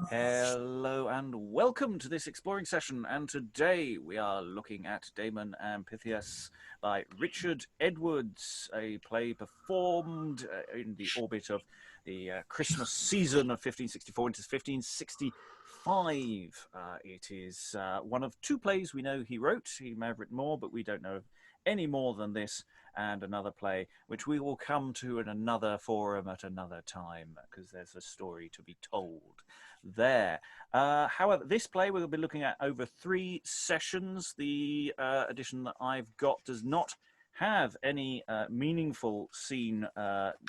Hello and welcome to this exploring session, and today we are looking at Damon and Pythias by Richard Edwards, a play performed in the orbit of the Christmas season of 1564 into 1565. It is one of two plays we know he wrote. He may have written more, but we don't know any more than this, and another play which we will come to in another forum at another time because there's a story to be told there. However, this play we'll be looking at over 3 sessions. The edition that I've got does not have any meaningful scene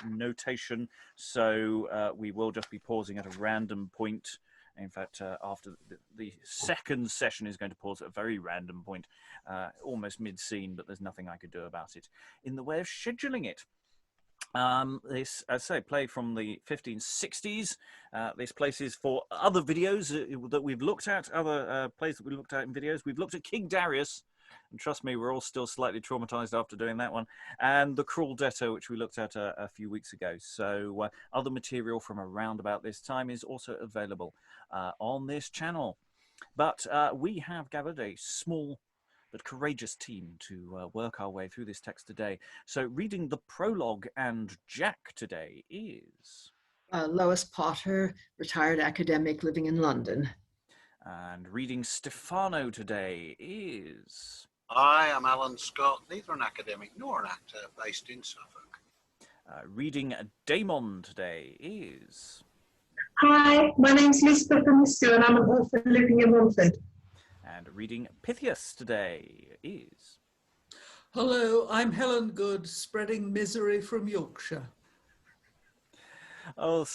notation, so we will just be pausing at a random point. In fact, after the second session is going to pause at a very random point, almost mid-scene, but there's nothing I could do about it in the way of scheduling it. This, as I say, play from the 1560s. This place is for other videos that we've looked at, other plays that we looked at in videos. We've looked at King Darius, and trust me, we're all still slightly traumatized after doing that one, and the Cruel Debtor, which we looked at a few weeks ago. So other material from around about this time is also available on this channel. But we have gathered a small but courageous team to work our way through this text today. So reading the prologue and Jack today is... Lois Potter, retired academic living in London. And reading Stephano today is... I am Alan Scott, neither an academic nor an actor, based in Suffolk. Reading Damon today is... Hi, my name's Elizabeth Amisu and I'm an author living in Romford. And reading Pythias today is... Hello, I'm Helen Good, spreading misery from Yorkshire. Oh,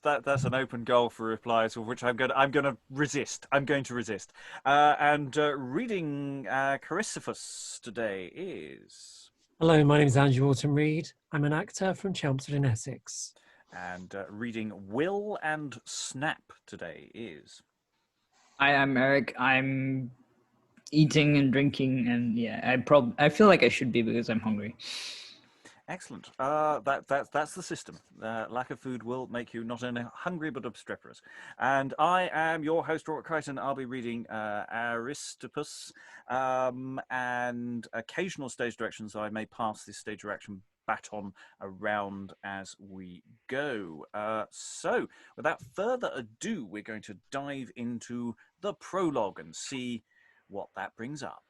that's an open goal for replies, of which I'm going to resist. I'm going to resist. And reading Carisophus today is... Hello, my name is Andrew Alton-Read. I'm an actor from Chelmsford in Essex. And reading Will and Snap today is... Hi, I'm Eric. I'm eating and drinking, and yeah, I feel like I should be because I'm hungry. Excellent. That's the system. Lack of food will make you not only hungry but obstreperous. And I am your host, Robert Crighton. I'll be reading Aristippus and occasional stage directions. I may pass this stage direction baton around as we go. So without further ado, we're going to dive into the prologue and see what that brings up.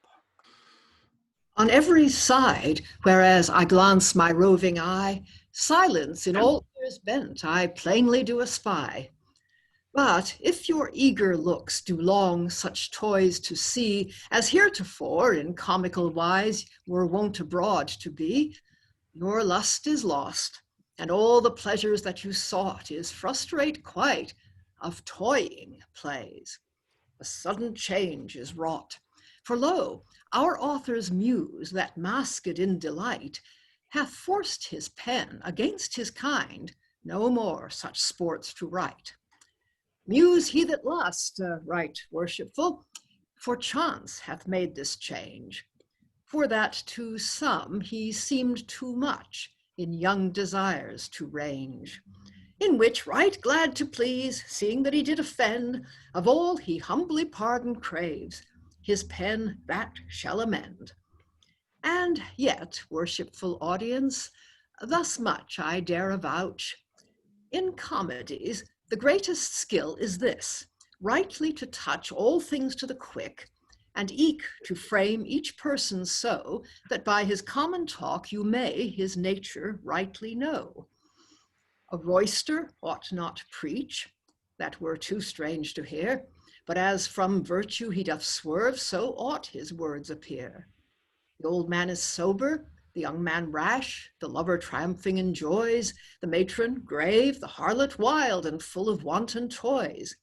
On every side, whereas I glance my roving eye, silence in all ears bent I plainly do espy. But if your eager looks do long such toys to see, as heretofore in comical wise were wont abroad to be, your lust is lost, and all the pleasures that you sought is frustrate quite of toying plays. A sudden change is wrought. For lo, our author's muse, that masked in delight, hath forced his pen against his kind no more such sports to write. Muse he that lust, right worshipful, for chance hath made this change, for that to some he seemed too much in young desires to range, in which right glad to please, seeing that he did offend, of all he humbly pardon craves, his pen that shall amend. And yet, worshipful audience, thus much I dare avouch, in comedies the greatest skill is this, rightly to touch all things to the quick, and eke to frame each person so, that by his common talk you may his nature rightly know. A roister ought not preach, that were too strange to hear, but as from virtue he doth swerve, so ought his words appear. The old man is sober, the young man rash, the lover triumphing in joys, the matron grave, the harlot wild and full of wanton toys,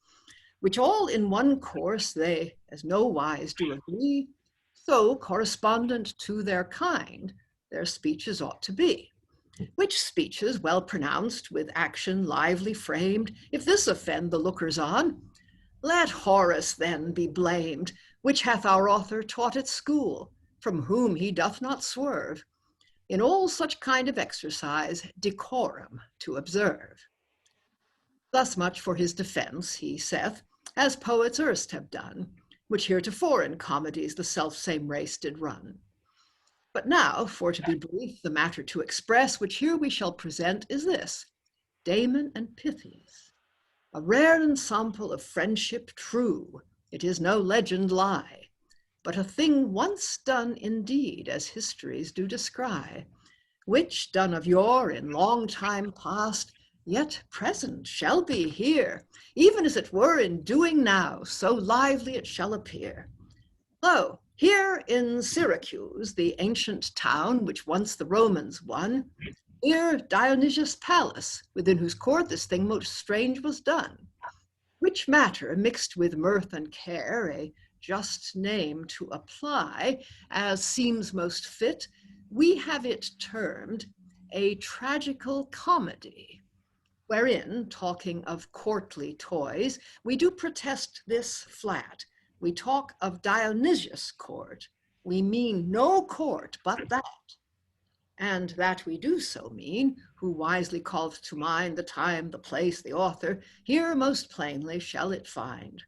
which all in one course they as no wise do agree, so correspondent to their kind their speeches ought to be. Which speeches well pronounced, with action lively framed, if this offend the lookers on, let Horace then be blamed, which hath our author taught at school, from whom he doth not swerve, in all such kind of exercise decorum to observe. Thus much for his defense, he saith, as poets erst have done, which heretofore in comedies the self-same race did run. But now, for to be brief, the matter to express, which here we shall present, is this: Damon and Pythias, a rare ensample of friendship true. It is no legend lie, but a thing once done indeed, as histories do descry, which done of yore in long time past, yet present shall be here, even as it were in doing now, so lively it shall appear. Lo, here in Syracuse, the ancient town which once the Romans won, here Dionysius' palace, within whose court this thing most strange was done, which matter mixed with mirth and care, a just name to apply, as seems most fit, we have it termed a tragical comedy, wherein, talking of courtly toys, we do protest this flat. We talk of Dionysius' court. We mean no court but that. And that we do so mean, who wisely calleth to mind the time, the place, the author, here most plainly shall it find.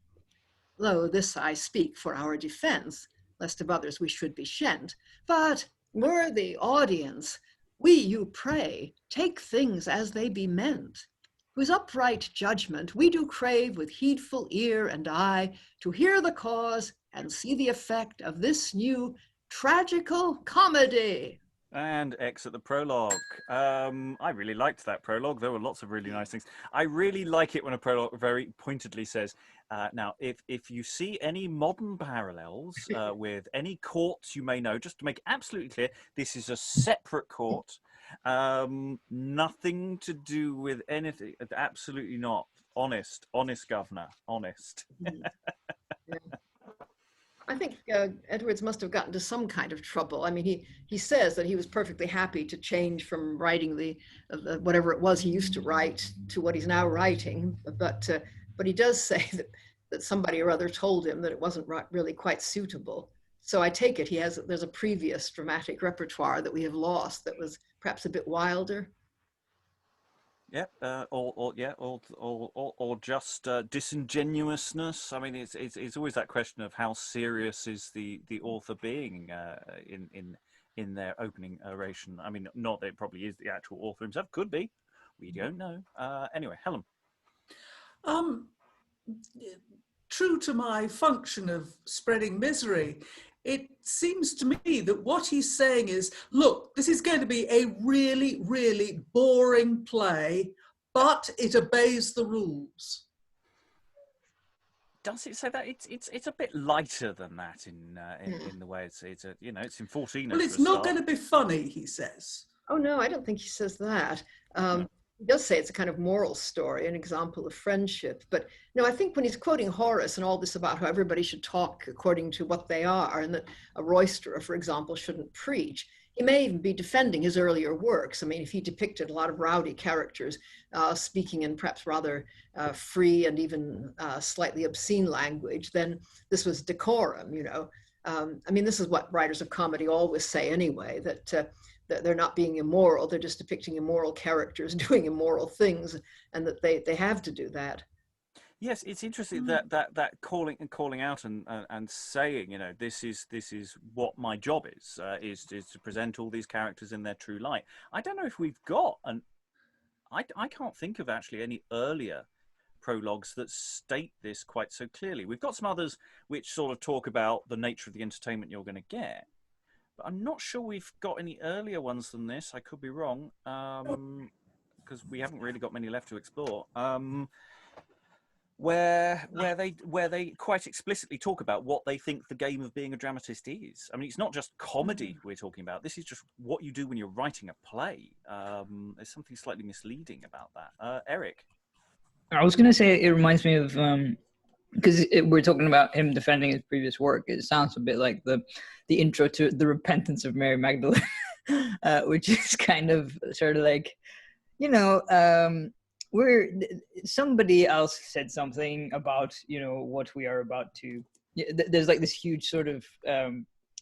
Lo, this I speak for our defense, lest of others we should be shent. But, worthy audience, we you pray, take things as they be meant, whose upright judgment we do crave with heedful ear and eye, to hear the cause and see the effect of this new tragical comedy. And exit the prologue. I really liked that prologue. There were lots of really nice things. I really like it when a prologue very pointedly says, now, if you see any modern parallels with any courts you may know, just to make absolutely clear, this is a separate court. Nothing to do with anything. Absolutely not. Honest, governor. Honest. I think Edwards must have gotten into some kind of trouble. I mean, he says that he was perfectly happy to change from writing the whatever it was he used to write to what he's now writing, but he does say that somebody or other told him that it wasn't really quite suitable. So I take it there's a previous dramatic repertoire that we have lost that was perhaps a bit wilder. Yep, or just disingenuousness. I mean, it's always that question of how serious is the author being in their opening oration. I mean, not that it probably is the actual author himself. Could be. We don't know. Anyway, Helen. True to my function of spreading misery, it seems to me that what he's saying is, look, this is going to be a really, really boring play, but it obeys the rules. Does it say that? It's a bit lighter than that in the way it's in 14. Well, it's not going to be funny, he says. Oh no, I don't think he says that. He does say it's a kind of moral story, an example of friendship. But no, I think when he's quoting Horace and all this about how everybody should talk according to what they are, and that a roisterer, for example, shouldn't preach, he may even be defending his earlier works. I mean, if he depicted a lot of rowdy characters speaking in perhaps rather free and even slightly obscene language, then this was decorum, you know. I mean, this is what writers of comedy always say anyway, that they're not being immoral, they're just depicting immoral characters doing immoral things, and that they have to do that. Yes, it's interesting that calling out and saying, you know, this is what my job is to present all these characters in their true light. I don't know if we've got I can't think of actually any earlier prologues that state this quite so clearly. We've got some others which sort of talk about the nature of the entertainment you're going to get. But I'm not sure we've got any earlier ones than this. I could be wrong, because we haven't really got many left to explore. Where they quite explicitly talk about what they think the game of being a dramatist is. I mean, it's not just comedy we're talking about. This is just what you do when you're writing a play. There's something slightly misleading about that. Eric? I was going to say it reminds me of... because we're talking about him defending his previous work. It sounds a bit like the intro to The Repentance of Mary Magdalene, which is kind of sort of like, you know, somebody else said something about, you know, what we are about to. There's like this huge sort of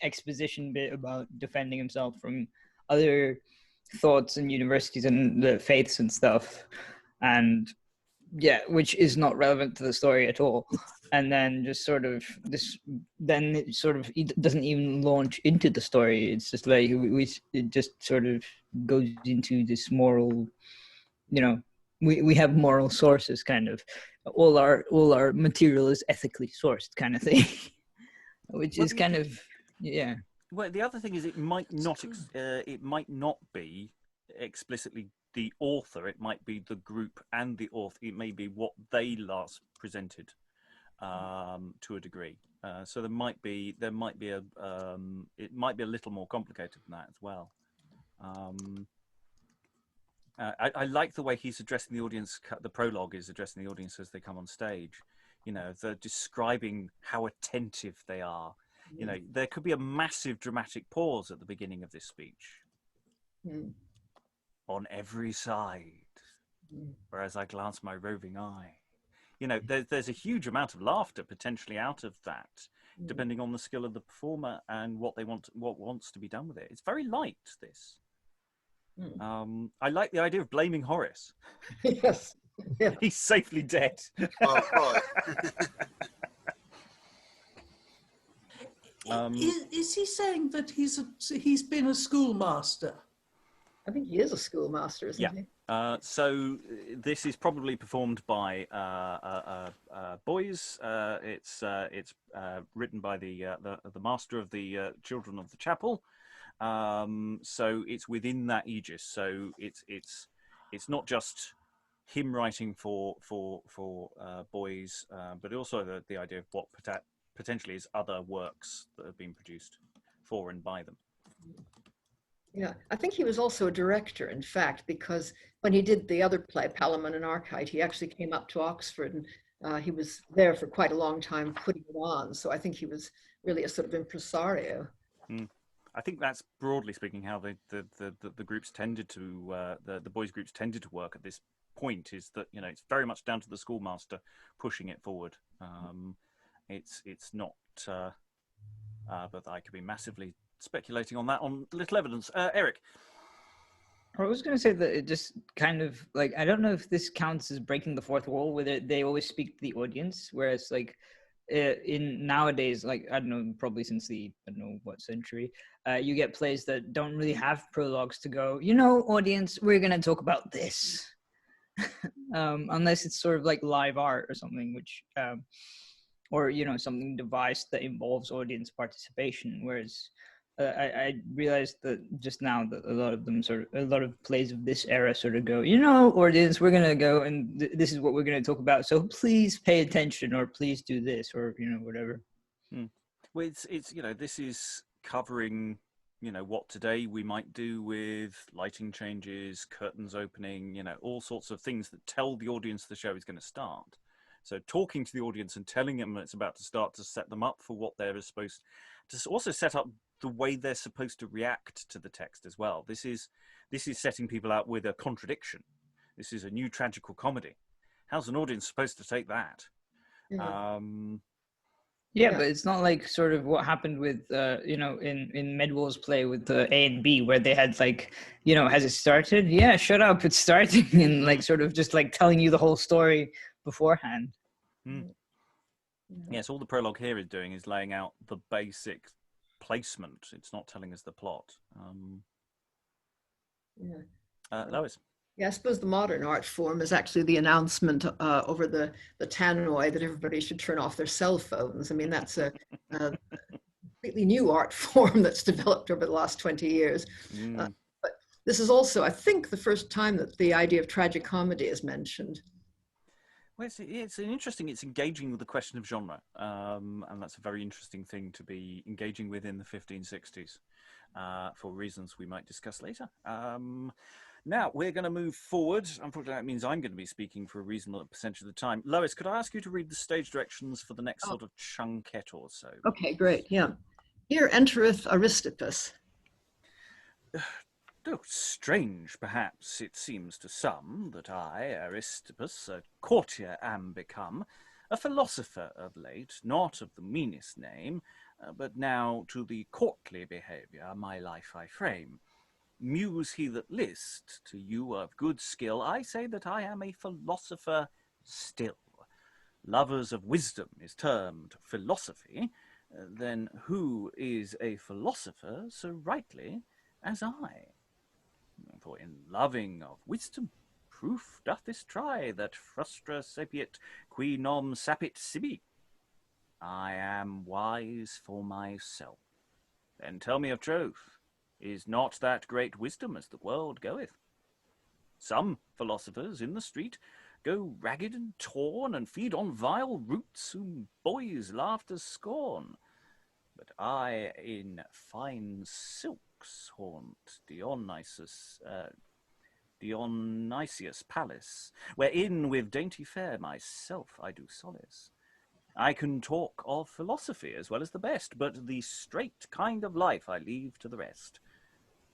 exposition bit about defending himself from other thoughts and universities and the faiths and stuff, and yeah, which is not relevant to the story at all. And then just sort of then it sort of it doesn't even launch into the story. It's just like it just sort of goes into this moral, you know, we have moral sources, kind of. All our material is ethically sourced, kind of thing, which is kind of, yeah. Well, the other thing is it might not be explicitly the author. It might be the group and the author. It may be what they last presented to a degree. So it might be a little more complicated than that as well. I like the way he's addressing the audience. The prologue is addressing the audience as they come on stage. You know, they're describing how attentive they are. You know, there could be a massive dramatic pause at the beginning of this speech. On every side, whereas I glance my roving eye. You know, there's a huge amount of laughter potentially out of that, depending on the skill of the performer and what wants to be done with it. It's very light, this. I like the idea of blaming Horace. Yes. Yeah. He's safely dead. Oh, right. Is he saying that he's been a schoolmaster? I think he is a schoolmaster, isn't he? So this is probably performed by boys. It's written by the master of the children of the chapel. So it's within that aegis. So it's not just him writing for boys, but also the idea of what potentially is other works that have been produced for and by them. Yeah, I think he was also a director, in fact, because when he did the other play, Palamon and Archite, he actually came up to Oxford, and he was there for quite a long time putting it on. So I think he was really a sort of impresario. I think that's, broadly speaking, how the groups tended to the boys' groups tended to work at this point. Is that, you know, it's very much down to the schoolmaster pushing it forward. It's not, but I could be massively speculating on that on little evidence. Eric. I was going to say that it just kind of like, I don't know if this counts as breaking the fourth wall, where they always speak to the audience, whereas like in nowadays, like, I don't know, probably since the, I don't know what century, you get plays that don't really have prologues to go, you know, audience, we're going to talk about this. Unless it's sort of like live art or something, which, or, you know, something devised that involves audience participation, whereas I realized that just now that a lot of plays of this era sort of go, you know, audience, we're going to go and this is what we're going to talk about. So please pay attention, or please do this, or, you know, whatever. Well, it's you know, this is covering, you know, what today we might do with lighting changes, curtains opening, you know, all sorts of things that tell the audience the show is going to start. So talking to the audience and telling them it's about to start, to set them up for what they're supposed to also set up the way they're supposed to react to the text as well. This is setting people out with a contradiction. This is a new tragical comedy. How's an audience supposed to take that? Yeah, but it's not like sort of what happened with, you know, in Medwall's play with the A and B, where they had like, you know, has it started? Yeah, shut up, it's starting, and like sort of just like telling you the whole story beforehand. Yes, all the prologue here is doing is laying out the basic placement. It's not telling us the plot. Lois. Yeah, I suppose the modern art form is actually the announcement over the tannoy that everybody should turn off their cell phones. I mean, that's a completely new art form that's developed over the last 20 years. But this is also, I think, the first time that the idea of tragic comedy is mentioned. Well, it's engaging with the question of genre, and that's a very interesting thing to be engaging with in the 1560s, for reasons we might discuss later. Now, we're going to move forward. Unfortunately, that means I'm going to be speaking for a reasonable percentage of the time. Lois, could I ask you to read the stage directions for the next sort of chunkette or so? Okay, great, yeah. Here entereth Aristippus. Though strange, perhaps, it seems to some, that I, Aristippus, a courtier am become, a philosopher of late, not of the meanest name, but now to the courtly behaviour my life I frame. Muse he that list, to you of good skill, I say that I am a philosopher Still, lovers of wisdom is termed philosophy, then who is a philosopher so rightly as I? For in loving of wisdom, proof doth this try, that frustra sapiet qui non sapit sibi. I am wise for myself. Then tell me of troth, is not that great wisdom as the world goeth? Some philosophers in the street go ragged and torn, and feed on vile roots, whom boys laugh to scorn. But I in fine silks haunt Dionysius' palace, wherein with dainty fare myself I do solace. I can talk of philosophy as well as the best, but the straight kind of life I leave to the rest.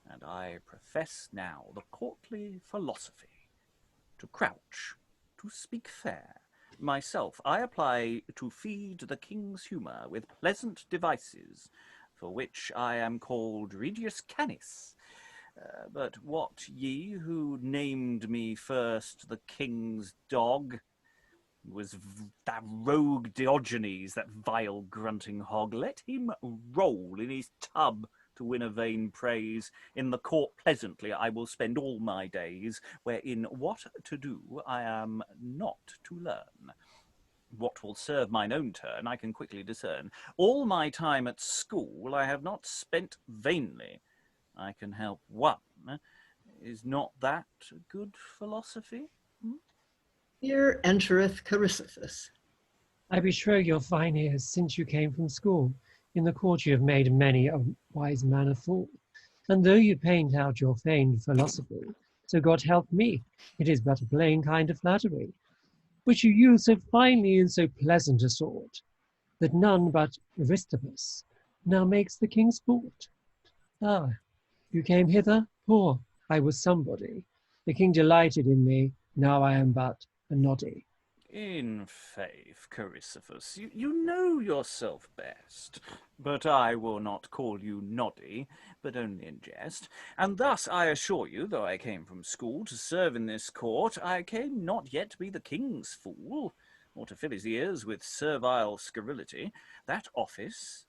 And I profess now the courtly philosophy, to crouch, to speak fair. Myself I apply to feed the king's humour with pleasant devices, for which I am called Regius Canis. But what ye who named me first the king's dog? Was that rogue Diogenes, that vile grunting hog. Let him roll in his tub to win a vain praise. In the court pleasantly I will spend all my days, wherein what to do I am not to learn. What will serve mine own turn I can quickly discern. All my time at school I have not spent vainly. I can help one. Is not that good philosophy? Here entereth Carisophus. I betrow your fine ears since you came from school. In the court you have made many a wise man a fool. And though you paint out your feigned philosophy, so God help me, it is but a plain kind of flattery, which you use so finely in so pleasant a sort, that none but Aristippus now makes the king's sport. Ah, you came hither, poor, I was somebody. The king delighted in me, now I am but a noddy. In faith, Carisophus, you know yourself best. But I will not call you noddy, but only in jest. And thus I assure you, though I came from school to serve in this court, I came not yet to be the king's fool, or to fill his ears with servile scurrility. That office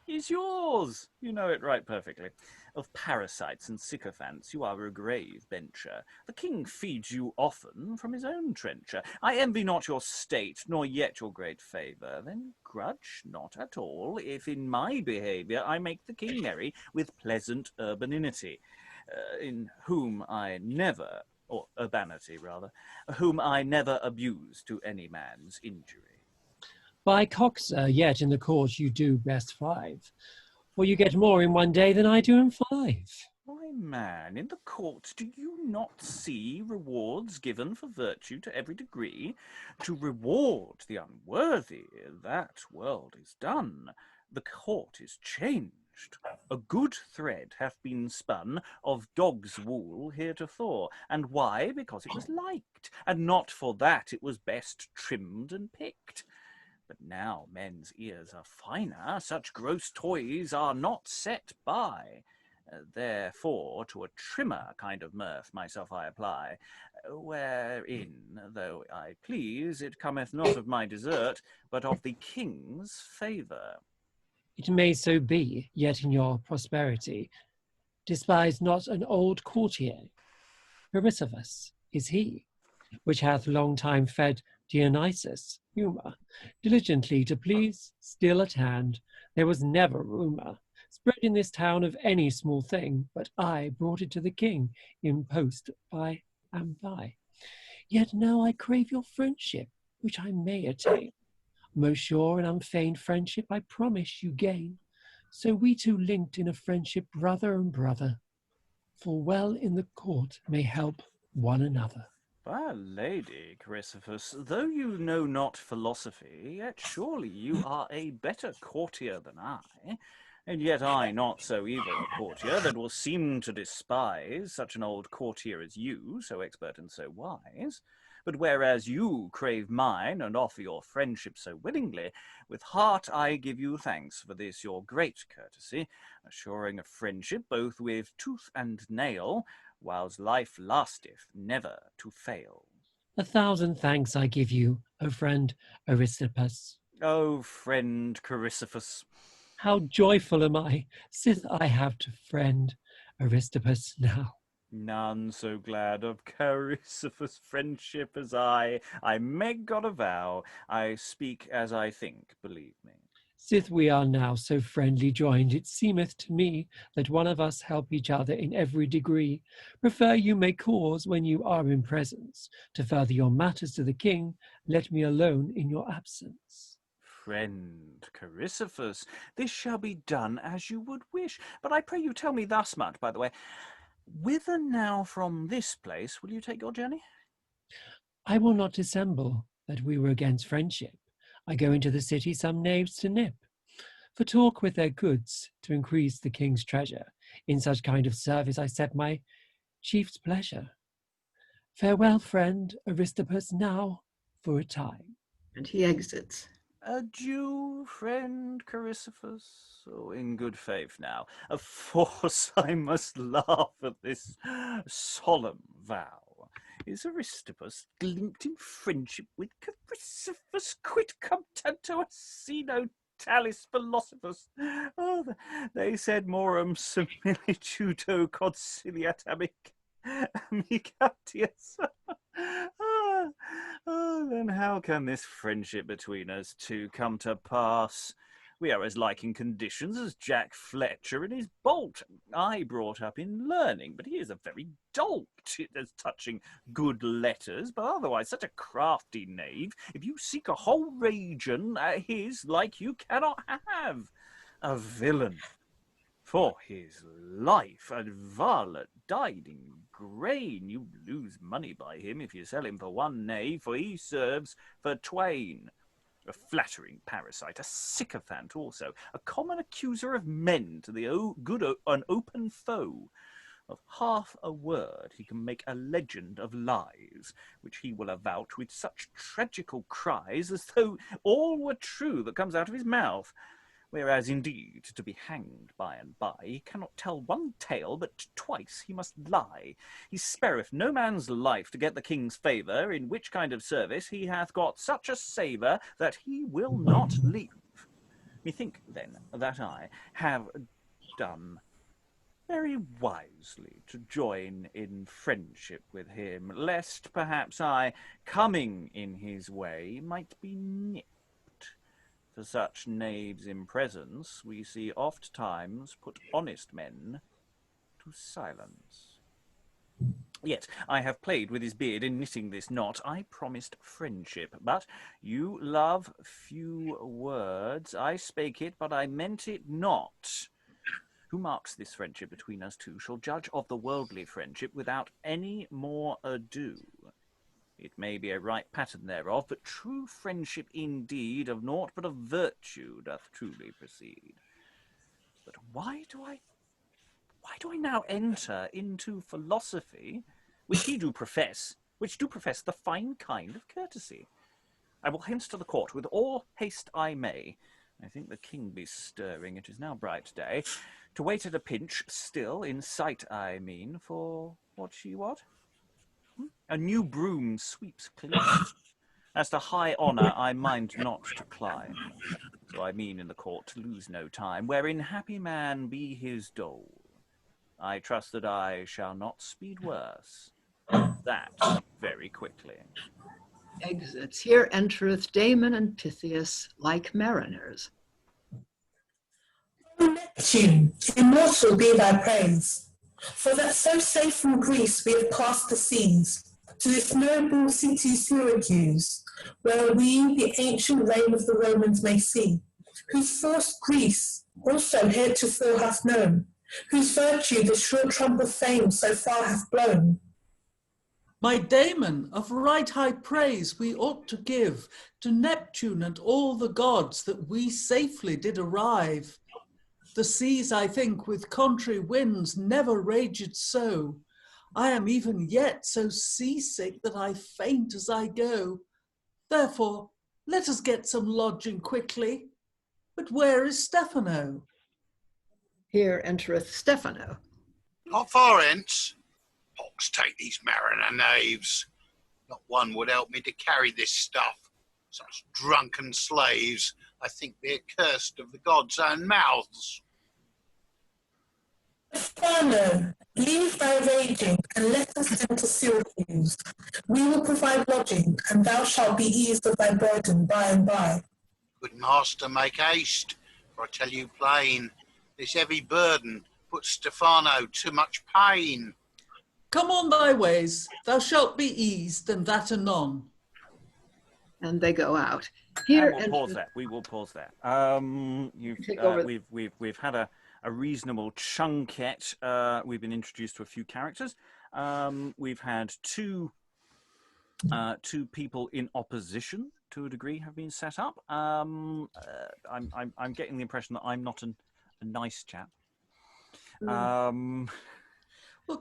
is yours. You know it right perfectly. Of parasites and sycophants you are a grave bencher. The king feeds you often from his own trencher. I envy not your state, nor yet your great favour. Then grudge not at all, if in my behaviour I make the king merry with pleasant urbanity, in whom I never, or urbanity rather, whom I never abuse to any man's injury. By coxer, yet in the court you do best thrive, for you get more in one day than I do in 5. Why, man, in the court do you not see rewards given for virtue to every degree? To reward the unworthy, that world is done. The court is changed. A good thread hath been spun of dog's wool heretofore. And why? Because it was liked, and not for that it was best trimmed and picked. But now men's ears are finer, such gross toys are not set by. Therefore to a trimmer kind of mirth myself I apply, wherein, though I please, it cometh not of my desert, but of the king's favour. It may so be, yet in your prosperity, despise not an old courtier. Carisophus is he, which hath long time fed Dionysius' humour, diligently to please, still at hand, there was never rumour spread in this town of any small thing, but I brought it to the king in post by and by. Yet now I crave your friendship, which I may attain. Most sure and unfeigned friendship I promise you gain. So we two linked in a friendship brother and brother, for well in the court may help one another. By lady, Carisophus, though you know not philosophy, yet surely you are a better courtier than I. And yet I not so evil a courtier that will seem to despise such an old courtier as you, so expert and so wise. But whereas you crave mine and offer your friendship so willingly, with heart I give you thanks for this your great courtesy, assuring a friendship both with tooth and nail, whiles life lasteth never to fail. 1,000 thanks I give you, O friend Aristippus. Oh, friend Carisophus. How joyful am I, sith I have to friend Aristippus now. None so glad of Carisophus' friendship as I make God a vow. I speak as I think, believe me. Sith we are now so friendly joined, it seemeth to me that one of us help each other in every degree. Prefer you may cause when you are in presence. To further your matters to the king, let me alone in your absence. Friend Carisophus, this shall be done as you would wish. But I pray you tell me thus much, by the way. Whither now from this place will you take your journey? I will not dissemble that we were against friendship. I go into the city some knaves to nip, for talk with their goods to increase the king's treasure. In such kind of service I set my chief's pleasure. Farewell, friend Aristippus, now for a time. And he exits. Adieu, friend Carisophus. Oh, in good faith now. Of course I must laugh at this solemn vow. Is Aristippus linked in friendship with Carisophus? Quid contento asino talis philosophus. Oh, they said morum similitudo conciliat amicatius. Then how can this friendship between us two come to pass? We are as like in conditions as Jack Fletcher and his bolt. I brought up in learning, but he is a very dolt as touching good letters, but otherwise such a crafty knave. If you seek a whole region, his like you cannot have. A villain. For his life, a varlet died in grain. You lose money by him if you sell him for one knave, for he serves for twain. A flattering parasite, a sycophant also, a common accuser of men to the good an open foe. Of half a word he can make a legend of lies, which he will avouch with such tragical cries as though all were true that comes out of his mouth. Whereas, indeed, to be hanged by and by, he cannot tell one tale, but twice he must lie. He spareth no man's life to get the king's favour, in which kind of service he hath got such a savour that he will not leave. Methink, then, that I have done very wisely to join in friendship with him, lest perhaps I, coming in his way, might be nipped. For such knaves in presence we see oft times put honest men to silence. Yet I have played with his beard in knitting this knot. I promised friendship, but you love few words. I spake it, but I meant it not. Who marks this friendship between us two shall judge of the worldly friendship without any more ado. It may be a right pattern thereof, but true friendship indeed of naught but of virtue doth truly proceed. But why do I now enter into philosophy, which do profess the fine kind of courtesy? I will hence to the court with all haste I may. I think the king be stirring, it is now bright day, to wait at a pinch still, in sight I mean, for what? A new broom sweeps clean. As to high honour I mind not to climb, so I mean in the court to lose no time, wherein happy man be his dole. I trust that I shall not speed worse, that very quickly. Exits. Here entereth Damon and Pythias like mariners. O Neptune, immortal be thy praise, for that so safe from Greece we have passed the seas, to this noble city Syracuse, where we the ancient reign of the Romans may see, whose force Greece also heretofore hath known, whose virtue the shrill trump of fame so far hath blown. My Damon, of right high praise we ought to give to Neptune and all the gods that we safely did arrive. The seas, I think, with contrary winds never raged so. I am even yet so seasick that I faint as I go. Therefore, let us get some lodging quickly. But where is Stephano? Here entereth Stephano. Not far hence. Pox take these mariner knaves. Not one would help me to carry this stuff. Such drunken slaves, I think they're cursed of the gods' own mouths. Stephano, leave thy raging, and let us enter Syracuse. We will provide lodging, and thou shalt be eased of thy burden by and by. Good master, make haste, for I tell you plain, this heavy burden puts Stephano to much pain. Come on thy ways, thou shalt be eased, and that anon. And they go out. Here, And we'll pause there. We will pause there. Take over. We've had a reasonable chunkette. We've been introduced to a few characters. We've had two people in opposition to a degree have been set up. I'm getting the impression that I'm not a nice chap. Well,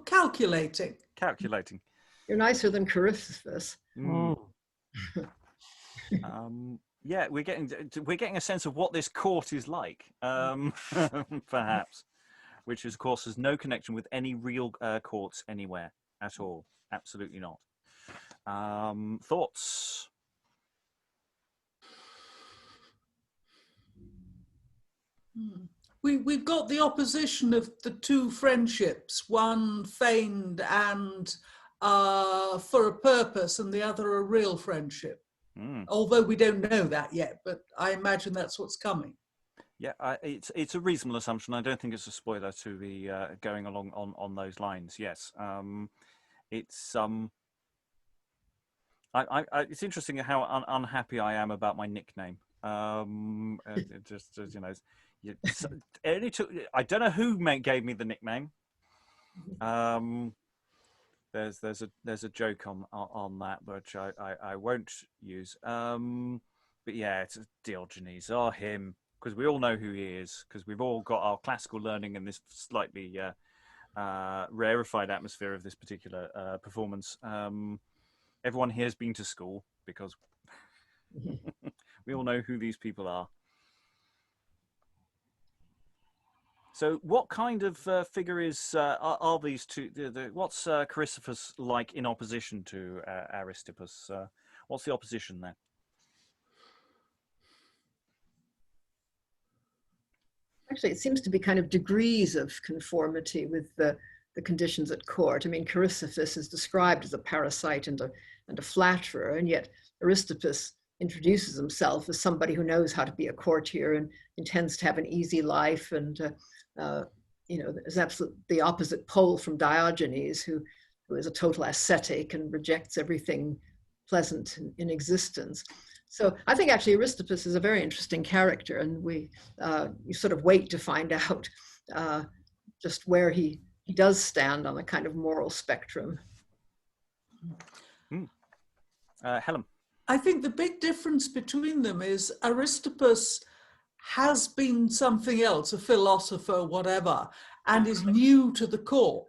calculating. Calculating. You're nicer than Carisophus. Yeah, we're getting a sense of what this court is like, perhaps, which of course has no connection with any real courts anywhere at all. Absolutely not. Thoughts? We've got the opposition of the two friendships, one feigned and for a purpose, and the other a real friendship. Although we don't know that yet, but I imagine that's what's coming. Yeah, it's a reasonable assumption. I don't think it's a spoiler to be going along on those lines. Yes, it's it's interesting how unhappy I am about my nickname. Just as you know, it only took. I don't know who gave me the nickname. There's a joke on that, which I won't use. But yeah, it's Diogenes or him, because we all know who he is, because we've all got our classical learning in this slightly rarefied atmosphere of this particular performance. Everyone here has been to school, because we all know who these people are. So, what kind of figure are these two? What's Carisophus like in opposition to Aristippus? What's the opposition there? Actually, it seems to be kind of degrees of conformity with the conditions at court. I mean, Carisophus is described as a parasite and a flatterer, and yet Aristippus introduces himself as somebody who knows how to be a courtier and intends to have an easy life, and is absolutely the opposite pole from Diogenes, who is a total ascetic and rejects everything pleasant in existence. So I think actually Aristippus is a very interesting character, and you sort of wait to find out just where he does stand on the kind of moral spectrum. Helen? I think the big difference between them is Aristippus has been something else, a philosopher, whatever, and is new to the court.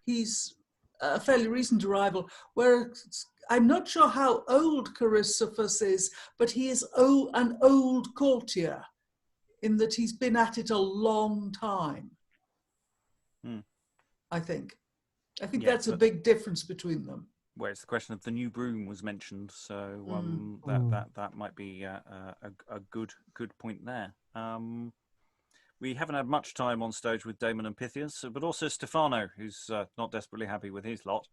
He's a fairly recent arrival, whereas I'm not sure how old Carisophus is, but he is an old courtier in that he's been at it a long time. I think that's a big difference between them. Whereas the question of the new broom was mentioned, so that might be a good point there. We haven't had much time on stage with Damon and Pythias, but also Stephano, who's not desperately happy with his lot.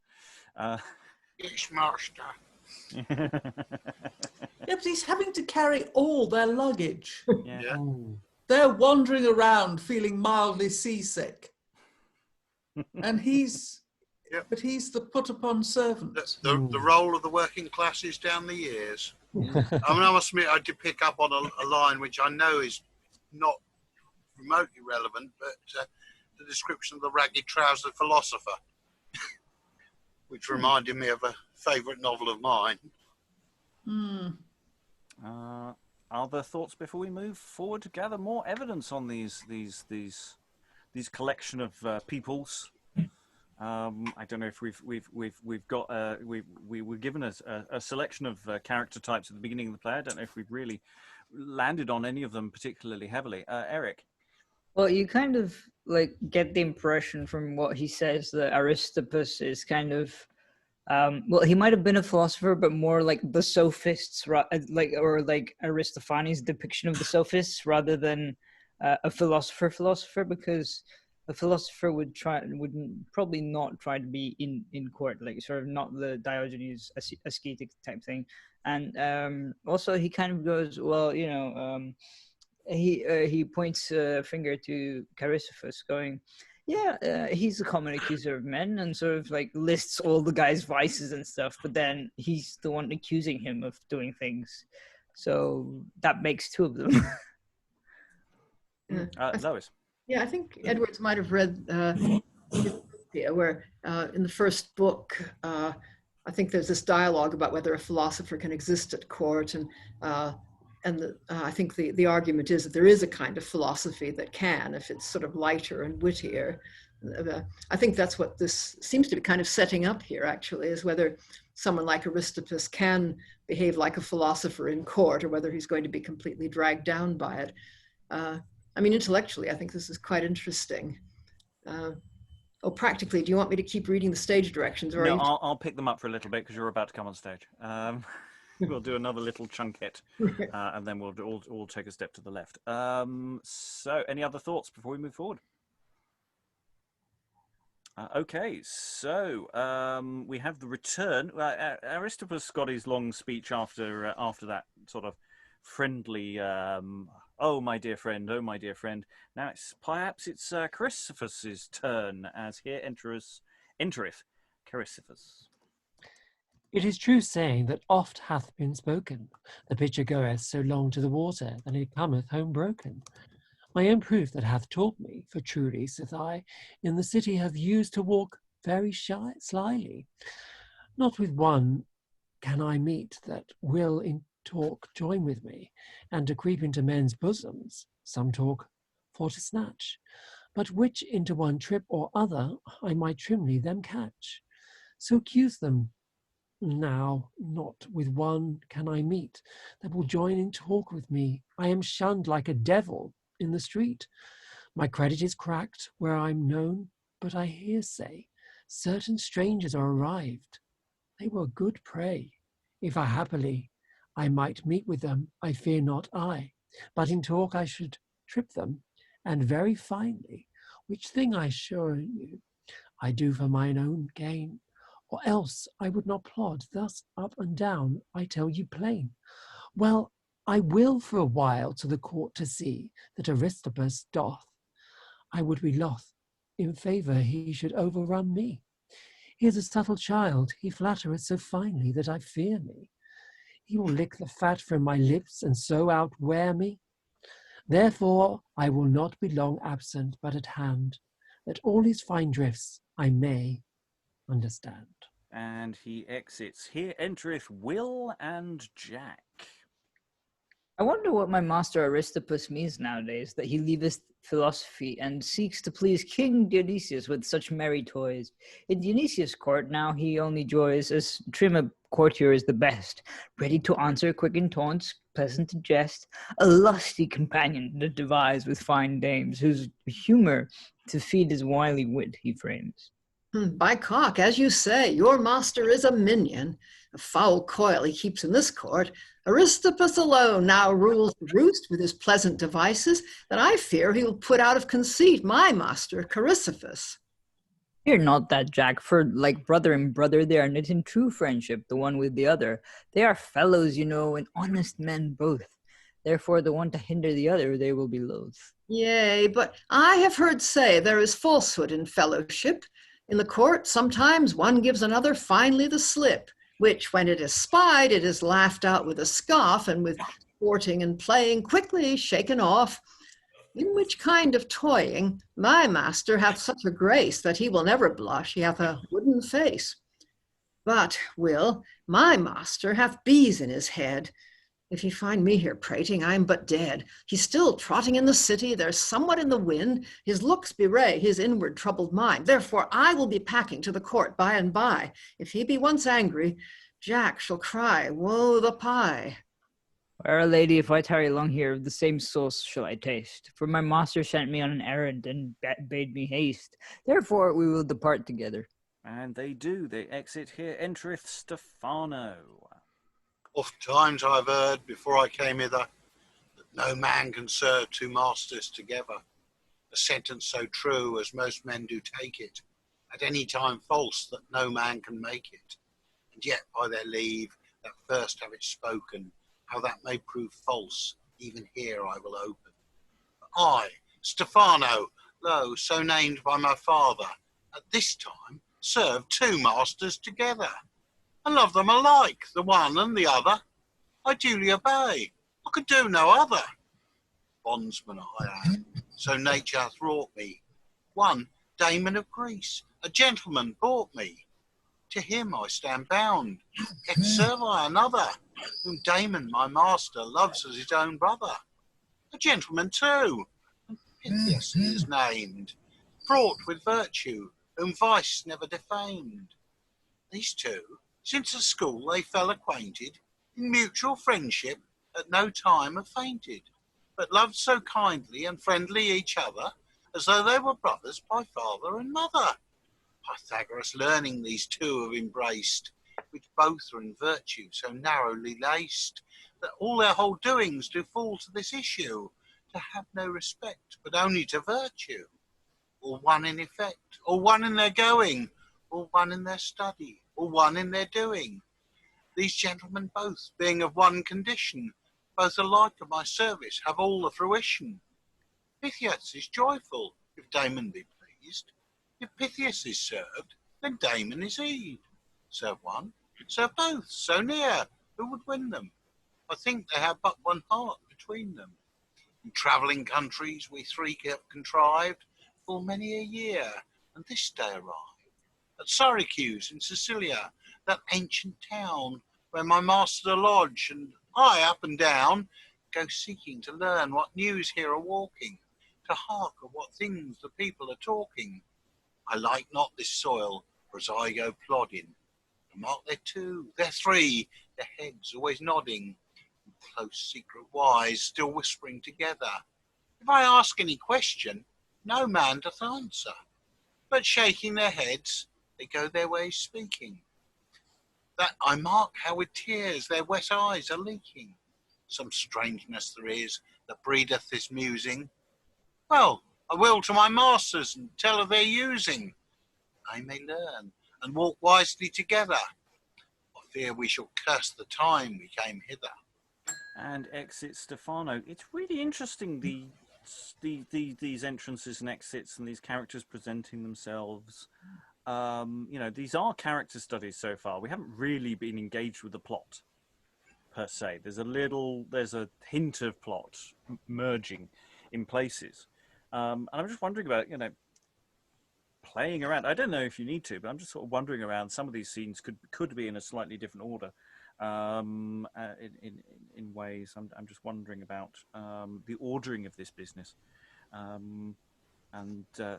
Yes, master. Yeah, but he's having to carry all their luggage. Yeah. They're wandering around feeling mildly seasick. And he's the put-upon servant. The role of the working classes down the years. I mean, I must admit, I did pick up on a line which I know is not remotely relevant, but the description of the ragged-trousered philosopher, which reminded me of a favourite novel of mine. Other thoughts before we move forward to gather more evidence on these collection of peoples? I don't know if we've got we were given a selection of character types at the beginning of the play. I don't know if we've really landed on any of them particularly heavily. Eric? Well, you kind of like get the impression from what he says that Aristippus is kind of Well, he might have been a philosopher, but more like the sophists, like Aristophanes' depiction of the sophists, rather than a philosopher, because a philosopher would probably not try to be in court, like sort of not the Diogenes ascetic type thing. And also he kind of goes, well, he points a finger to Carisophus, going, yeah, he's a common accuser of men, and sort of like lists all the guy's vices and stuff, but then he's the one accusing him of doing things. So that makes two of them. Lois. Yeah, I think Edwards might have read where in the first book, I think there's this dialogue about whether a philosopher can exist at court, and I think the argument is that there is a kind of philosophy that can, if it's sort of lighter and wittier. I think that's what this seems to be kind of setting up here, actually, is whether someone like Aristippus can behave like a philosopher in court, or whether he's going to be completely dragged down by it. I mean, intellectually, I think this is quite interesting. Practically, do you want me to keep reading the stage directions? Or no, I'll pick them up for a little bit because you're about to come on stage. We'll do another little chunket, and then we'll all take a step to the left. So, any other thoughts before we move forward? Okay, so we have the return. Aristippus got his long speech after that sort of friendly. Oh my dear friend, oh my dear friend. Now perhaps it's Carisophus' turn, as here entereth Carisophus. It is true saying that oft hath been spoken, the pitcher goeth so long to the water, that it cometh home broken. My own proof that hath taught me, for truly, sith I, in the city have used to walk very slyly. Not with one can I meet that will in talk join with me, and to creep into men's bosoms, some talk for to snatch, but which into one trip or other I might trimly them catch. So accuse them. Now, not with one can I meet that will join in talk with me. I am shunned like a devil in the street. My credit is cracked where I'm known, but I hear say certain strangers are arrived. They were good prey. If I happily I might meet with them, I fear not I, but in talk I should trip them, and very finely, which thing I assure you I do for mine own gain. Or else I would not plod thus up and down, I tell you plain. Well, I will for a while to the court to see that Aristippus doth. I would be loth in favour he should overrun me. He is a subtle child, he flattereth so finely that I fear me. He will lick the fat from my lips and so outwear me. Therefore I will not be long absent, but at hand, that all his fine drifts I may understand. And he exits. Here entereth Will and Jack. I wonder what my master Aristippus means nowadays, that he leaveth philosophy and seeks to please King Dionysius with such merry toys. In Dionysius' court now he only joys as trim a courtier is the best, ready to answer quick in taunts, pleasant to jest, a lusty companion to devise with fine dames, whose humour to feed his wily wit he frames. By cock, as you say, your master is a minion. A foul coil he keeps in this court. Aristippus alone now rules the roost with his pleasant devices, that I fear he will put out of conceit my master Carisophus. Fear not that, Jack, for like brother and brother they are knit in true friendship, the one with the other. They are fellows, you know, and honest men both. Therefore the one to hinder the other they will be loath. Yea, but I have heard say there is falsehood in fellowship. In the court, sometimes one gives another finely the slip, which when it is spied, it is laughed out with a scoff, and with sporting and playing quickly shaken off. In which kind of toying, my master hath such a grace that he will never blush, he hath a wooden face. But, Will, my master hath bees in his head. If he find me here prating, I am but dead. He's still trotting in the city, there's somewhat in the wind, his looks bewray his inward troubled mind. Therefore I will be packing to the court by and by. If he be once angry, Jack shall cry, woe the pie. Our Lady, if I tarry long here, the same sauce shall I taste. For my master sent me on an errand, and bade me haste. Therefore we will depart together. And they do. They exit here. Entereth Stephano. Oft times I've heard before I came hither that no man can serve two masters together. A sentence so true as most men do take it, at any time false that no man can make it. And yet by their leave that first have it spoken, how that may prove false, even here I will open. I, Stephano, lo, so named by my father, at this time serve two masters together, and love them alike, the one and the other. I duly obey, I could do no other. Bondsman I am, so nature hath wrought me. One, Damon of Greece, a gentleman bought me. To him I stand bound, yet serve I another, whom Damon my master loves as his own brother. A gentleman too, and Pythias he is named, fraught with virtue, whom vice never defamed. These two, since at school they fell acquainted, in mutual friendship at no time have fainted, but loved so kindly and friendly each other, as though they were brothers by father and mother. Pythagoras learning these two have embraced, which both are in virtue so narrowly laced, that all their whole doings do fall to this issue, to have no respect, but only to virtue. All one in effect, all one in their going, all one in their study, all one in their doing. These gentlemen both, being of one condition, both alike of my service have all the fruition. Pythias is joyful, if Damon be pleased. If Pythias is served, then Damon is he. Serve one, serve both, so near, who would win them? I think they have but one heart between them. In travelling countries we three have contrived full many a year, and this day arrived at Syracuse in Sicilia, that ancient town where my master lodge, and I up and down go seeking to learn what news here are walking, to hark of what things the people are talking. I like not this soil, for as I go plodding, and mark there two, there three, their heads always nodding, and close secret wise still whispering together. If I ask any question, no man doth answer, but shaking their heads, they go their ways speaking. That I mark how with tears their wet eyes are leaking. Some strangeness there is that breedeth this musing. Well, I will to my masters and tell of their using. They may learn and walk wisely together. I fear we shall curse the time we came hither. And exit Stephano. It's really interesting, these entrances and exits and these characters presenting themselves. You know, these are character studies so far. We haven't really been engaged with the plot per se. There's a hint of plot merging in places. And I'm just wondering about, you know, playing around. I don't know if you need to, but I'm just sort of wondering around. Some of these scenes could be in a slightly different order, in ways. I'm just wondering about the ordering of this business, and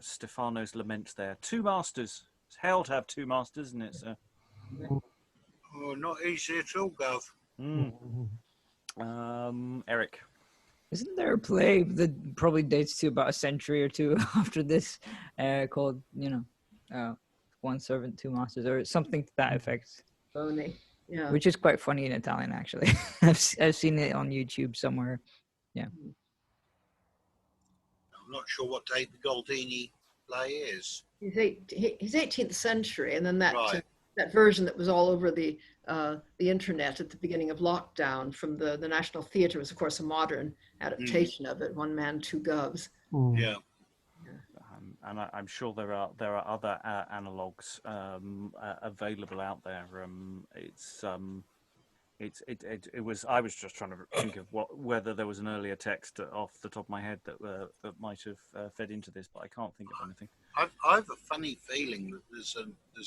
Stephano's lament there. Two masters. It's hell to have two masters, isn't it, sir? Oh, not easy at all, Gov. Eric. Isn't there a play that probably dates to about a century or two after this, called, One Servant, Two Masters, or something to that effect? Phony. Yeah. Which is quite funny in Italian, actually. I've seen it on YouTube somewhere. Yeah. I'm not sure what David Goldini play is. He's 18th century, and then that Right. that version that was all over the internet at the beginning of lockdown from the National Theatre was, of course, a modern adaptation of it. One Man, Two Govs. Yeah. And I'm sure there are other analogues available out there. I was just trying to think of whether there was an earlier text off the top of my head that might have fed into this, but I can't think of anything. I have a funny feeling that there's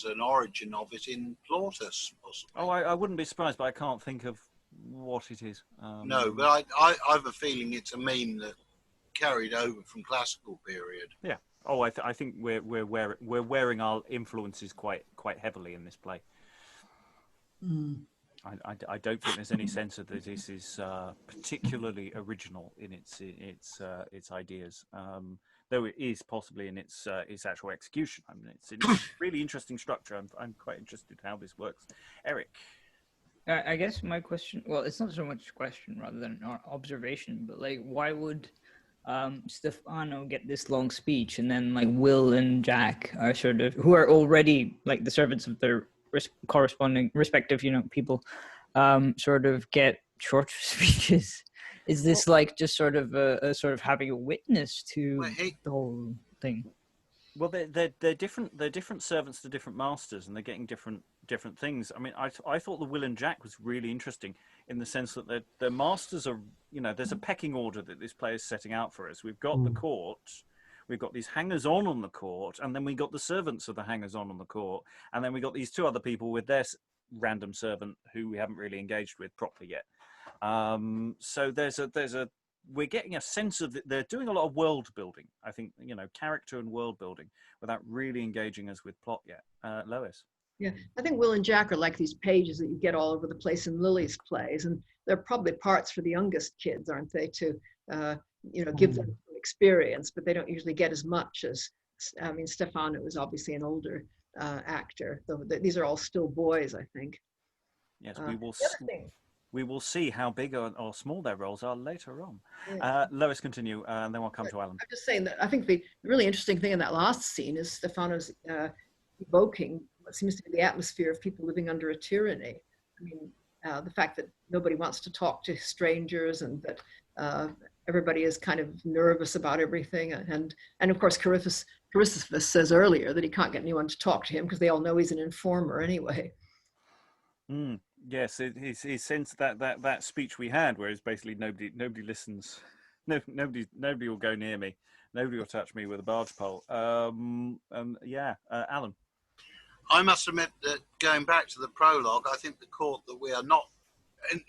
an origin of it in Plautus, possibly. Oh, I wouldn't be surprised, but I can't think of what it is. No, but I have a feeling it's a meme that carried over from classical period. Yeah. Oh, I think we're wearing our influences quite heavily in this play. I don't think there's any sense that this is particularly original in its ideas. though it is possibly in its actual execution. I mean, it's a really interesting structure. I'm quite interested how this works. Eric. I guess my question, well, it's not so much question rather than an observation, but like, why would Stephano get this long speech, and then like Will and Jack are sort of, who are already like the servants of their corresponding respective, people, sort of get short speeches? Is this like just sort of a sort of having a witness to the whole thing? Well, they're different. They're different servants to different masters, and they're getting different things. I mean, I thought the Will and Jack was really interesting in the sense that their masters are, there's a pecking order that this play is setting out for us. We've got the court, we've got these hangers-on the court, and then we got the servants of the hangers-on the court, and then we got these two other people with their random servant who we haven't really engaged with properly yet. So we're getting a sense of they're doing a lot of world building. I think, character and world building without really engaging us with plot yet. Lois. Yeah, I think Will and Jack are like these pages that you get all over the place in Lily's plays, and they're probably parts for the youngest kids, aren't they, to give them some experience, but they don't usually get as much as, Stephano is obviously an older actor, though these are all still boys, I think. Yes, we will see how big or small their roles are later on. Yeah. Lois, continue, and then we'll come to Alan. I'm just saying that I think the really interesting thing in that last scene is Stephano's evoking what seems to be the atmosphere of people living under a tyranny. I mean, the fact that nobody wants to talk to strangers, and that everybody is kind of nervous about everything. And of course, Carisophus says earlier that he can't get anyone to talk to him because they all know he's an informer anyway. Yes, he sensed that speech we had, where it's basically nobody listens, nobody will go near me, nobody will touch me with a barge pole. Alan. I must admit that going back to the prologue, I think the court that we are not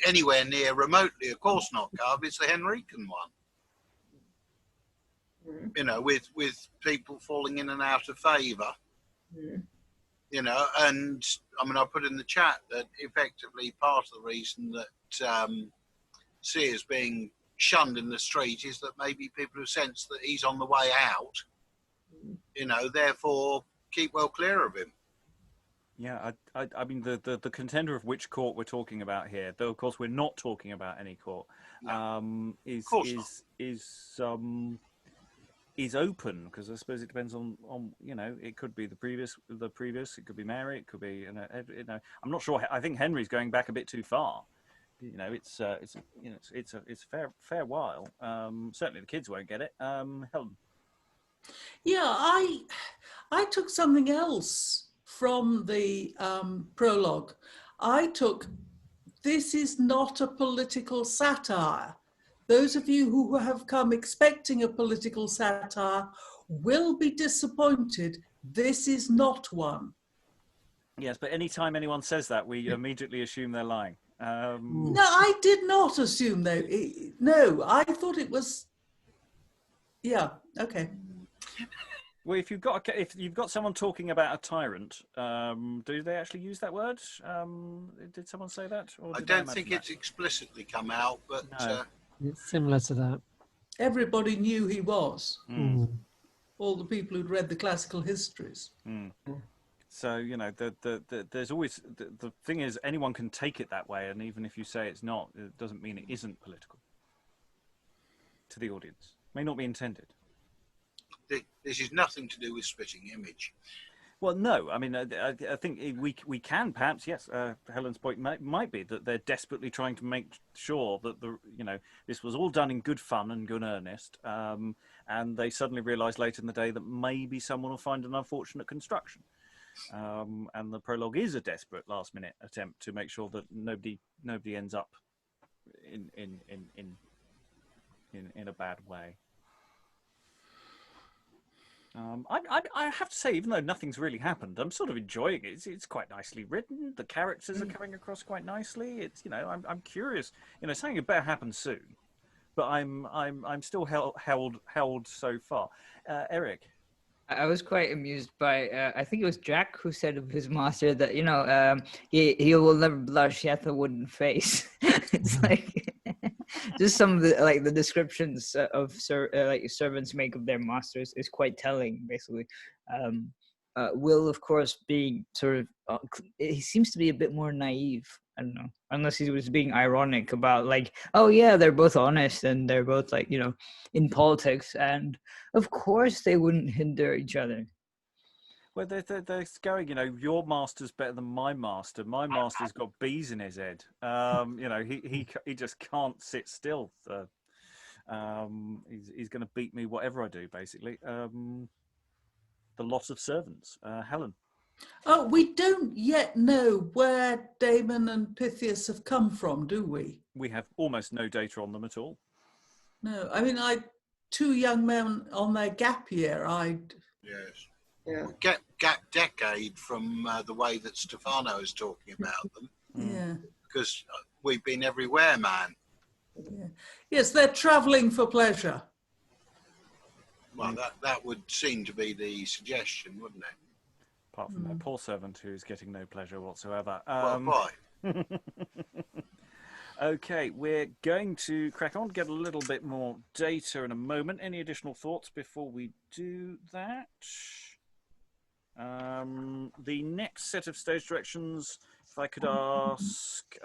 anywhere near remotely, of course not, Carv, is the Henrican one. With people falling in and out of favour. And I put in the chat that effectively part of the reason that C is being shunned in the street is that maybe people who sense that he's on the way out, therefore keep well clear of him. Yeah, I mean the contender of which court we're talking about here, though of course we're not talking about any court, is open, because I suppose it depends on it could be the previous, it could be Mary, it could be I'm not sure. I think Henry's going back a bit too far. It's a fair while. Certainly the kids won't get it. Helen. Yeah, I took something else from the prologue. I took, this is not a political satire. Those of you who have come expecting a political satire will be disappointed. This is not one. Yes, but anytime anyone says that, we immediately assume they're lying. No, I did not assume though. No, I thought it was. Yeah. Okay. Well, if you've got someone talking about a tyrant, do they actually use that word? Did someone say that? Or I don't think it's explicitly come out, but no. It's similar to that. Everybody knew he was. All the people who'd read the classical histories. So there's always the thing is, anyone can take it that way, and even if you say it's not, it doesn't mean it isn't political to the audience. May not be intended. This is nothing to do with spitting image. Well, no. I mean, I think we can perhaps, yes. Helen's point might be that they're desperately trying to make sure that this was all done in good fun and good earnest, and they suddenly realise later in the day that maybe someone will find an unfortunate construction, and the prologue is a desperate last-minute attempt to make sure that nobody ends up in a bad way. I have to say, even though nothing's really happened, I'm sort of enjoying it. It's quite nicely written. The characters are coming across quite nicely. It's I'm curious. Something better happen soon, but I'm still held so far. Eric. I was quite amused by, I think it was Jack who said of his master that, he will never blush, he hath a wooden face. It's like, just some of the descriptions of servants make of their masters is quite telling. Basically, Will, of course, being sort of he seems to be a bit more naive. I don't know, unless he was being ironic about oh yeah, they're both honest and they're both in politics, and of course they wouldn't hinder each other. Well, they're going, your master's better than my master. My master's got bees in his head. He just can't sit still. He's going to beat me whatever I do, basically. The lot of servants. Helen. Oh, we don't yet know where Damon and Pythias have come from, do we? We have almost no data on them at all. No, I mean, two young men on their gap year, Yes. Yeah. Gap decade from the way that Stephano is talking about them. Yeah. Because we've been everywhere, man. Yeah. Yes, they're travelling for pleasure. Well, that would seem to be the suggestion, wouldn't it? Apart from their poor servant who's getting no pleasure whatsoever. Why? Okay, we're going to crack on, get a little bit more data in a moment. Any additional thoughts before we do that? The next set of stage directions, if I could ask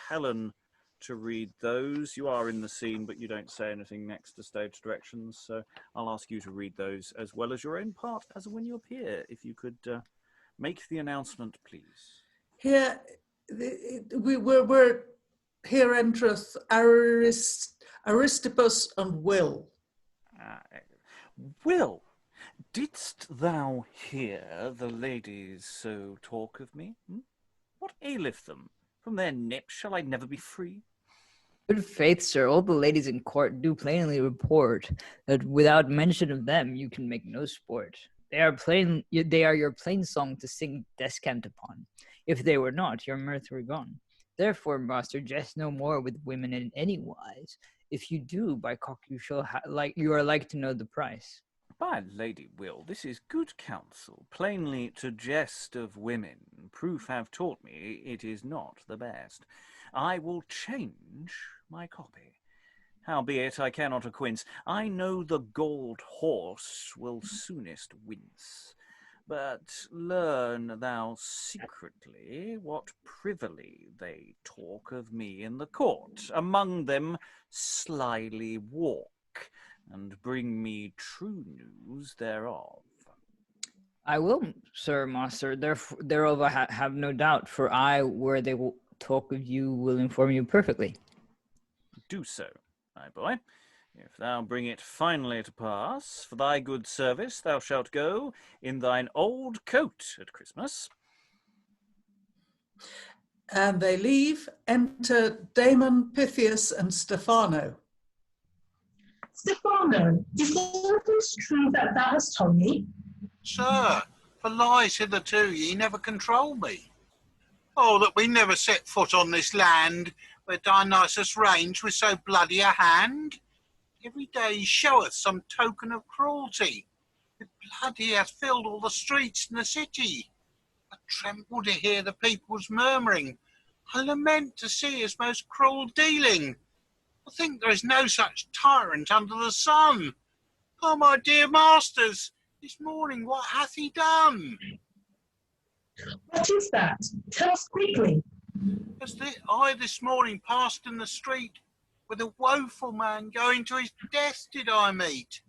Helen to read those. You are in the scene, but you don't say anything next to stage directions, so I'll ask you to read those as well as your own part as when you appear. If you could make the announcement, please. Here, we're here entereth Aristippus and Will. Will, didst thou hear the ladies so talk of me? What aileth them? From their nips shall I never be free? Good faith, sir, all the ladies in court do plainly report that without mention of them you can make no sport. They are your plain song to sing descant upon. If they were not, your mirth were gone. Therefore, master, jest no more with women in any wise. If you do, by cock, you are like to know the price. By Lady Will, this is good counsel. Plainly to jest of women, proof have taught me it is not the best. I will change my copy. Howbeit I cannot acquince. I know the gold horse will soonest wince. But learn thou secretly what privily they talk of me in the court. Among them slyly walk, and bring me true news thereof. I will, sir, master. Thereof I have no doubt, for I, where they will talk of you, will inform you perfectly. Do so, my boy. If thou bring it finally to pass, for thy good service thou shalt go in thine old coat at Christmas. And they leave, enter Damon, Pythias, and Stephano. Stephano, is all this true that thou hast told me? Sir, for lies hitherto ye never control me. Oh, that we never set foot on this land where Dionysus reigns with so bloody a hand. Every day he showeth some token of cruelty. With blood he hath filled all the streets in the city. I tremble to hear the people's murmuring. I lament to see his most cruel dealing. I think there is no such tyrant under the sun. Oh, my dear masters, this morning what hath he done? What is that? Tell us quickly. As I this morning passed in the street, with a woeful man going to his death did I meet.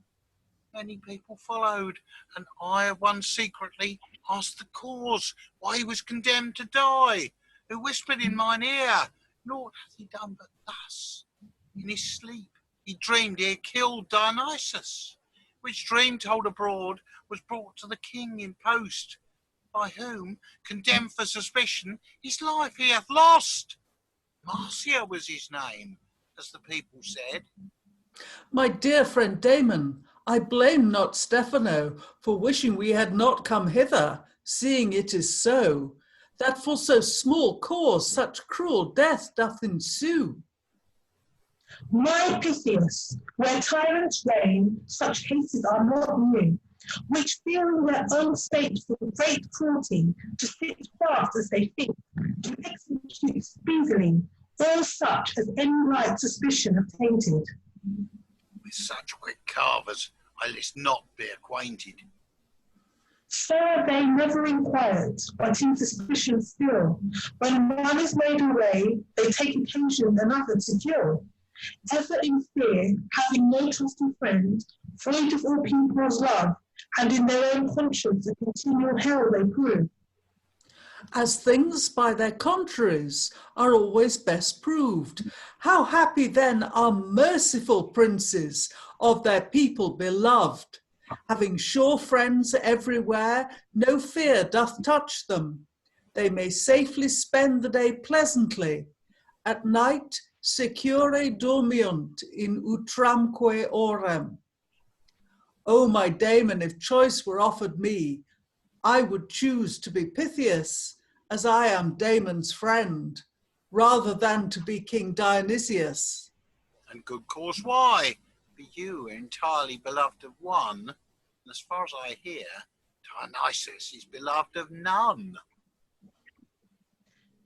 Many people followed, and I of one secretly asked the cause why he was condemned to die, who whispered in mine ear, naught hath he done but thus. In his sleep he dreamed he had killed Dionysus, which dream told abroad was brought to the king in post, by whom, condemned for suspicion, his life he hath lost. Marcia was his name, as the people said. My dear friend Damon, I blame not Stephano for wishing we had not come hither, seeing it is so, that for so small cause such cruel death doth ensue. My Pythias, where tyrants reign, such cases are not new, which fearing their own state for great cruelty, to sit fast as they think, to execute speedily all such as any light suspicion have tainted. With such quick carvers, I list not be acquainted. So they never inquired, but in suspicion still. When one is made away, they take occasion another to kill. Ever in fear, having no trusty friend, void of all people's love, and in their own conscience a continual hell they prove. As things by their contraries are always best proved, how happy then are merciful princes of their people beloved, having sure friends everywhere, no fear doth touch them. They may safely spend the day pleasantly. At night, secure dormiunt in utramque orem. O my Damon, if choice were offered me, I would choose to be Pythias, as I am Damon's friend, rather than to be King Dionysius. And good cause why, for you are entirely beloved of one, and as far as I hear, Dionysus is beloved of none.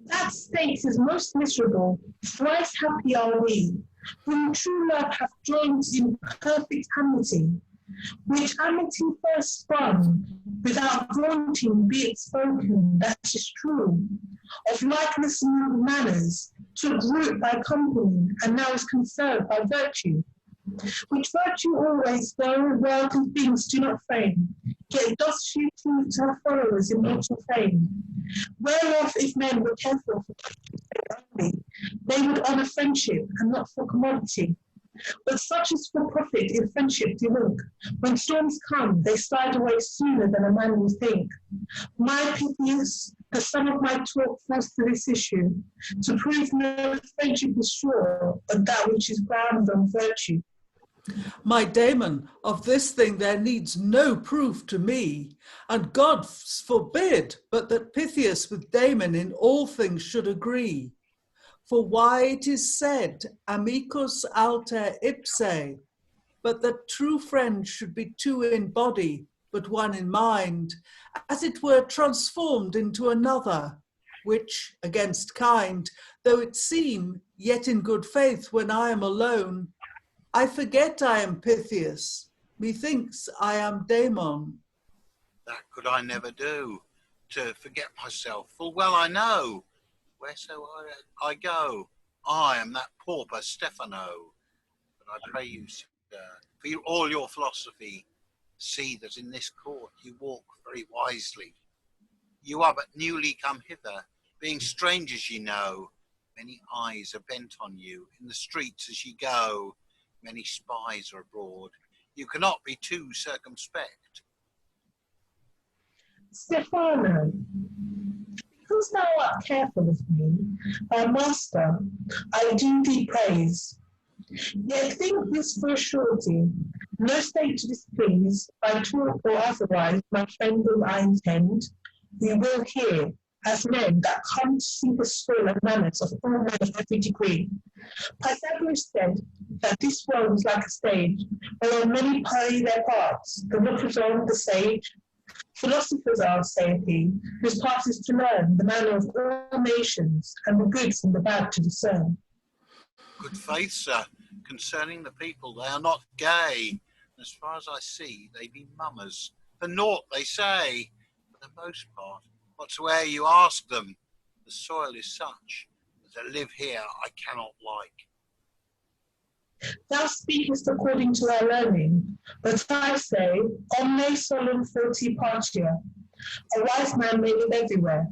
That state is most miserable. Thrice happy are we, whom true love hath joined in perfect amity, which amity first sprung, without vaunting be it spoken, that is true, of likeness and manners, took root by company, and now is conserved by virtue, which virtue always, though worldly things do not frame, yet doth she prove to her followers immortal fame. Whereof if men were careful for only, they would honour friendship and not for commodity. But such as for profit in friendship do look. When storms come, they slide away sooner than a man will think. My Pythias, the sum of my talk falls to this issue, to prove no friendship is sure, but that which is grounded on virtue. My Damon, of this thing there needs no proof to me, and God forbid but that Pythias with Damon in all things should agree. For why it is said, amicus alter ipse, but that true friends should be two in body, but one in mind, as it were transformed into another, which, against kind, though it seem, yet in good faith when I am alone, I forget I am Pythias, methinks I am Damon. That could I never do, to forget myself, full well I know. Whereso I go, I am that pauper Stephano. But I pray you, sir, for all your philosophy, see that in this court you walk very wisely. You are but newly come hither, being strangers ye know. Many eyes are bent on you in the streets as ye go. Many spies are abroad. You cannot be too circumspect. Stephano, because thou art careful of me, thy master, I do thee praise. Yet think this for a surety, no state to displease, by talk or otherwise, my friend whom I intend, we will hear, as men that come to see the skill and manners of all men of every degree. Pythagoras said that this world is like a stage, whereon many play their parts, the lookers on, the sage. Philosophers are, saith he, whose part is to learn the manner of all nations, and the good from the bad to discern. Good faith, sir, concerning the people, they are not gay. As far as I see, they be mummers. For naught they say, for the most part, whatsoe'er you ask them, the soil is such that to live here I cannot like. Thou speakest according to thy learning, but I say, omne solum forti partia. A wise man may live everywhere.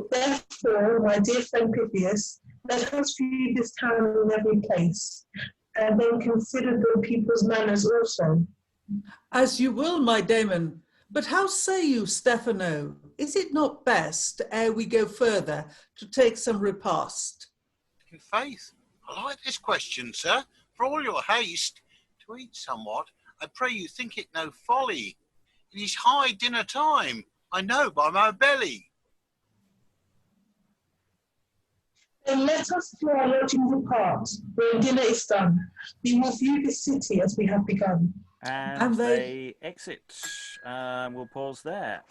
Therefore, my dear friend Pythias, let us view this town in every place, and then consider the people's manners also. As you will, my Damon, but how say you, Stephano? Is it not best, ere we go further, to take some repast? In faith, I like this question, sir. For all your haste to eat somewhat, I pray you think it no folly. It is high dinner time, I know by my belly. Then let us to our lodging depart, when dinner is done. We will view this city as we have begun. And they exit. We'll pause there.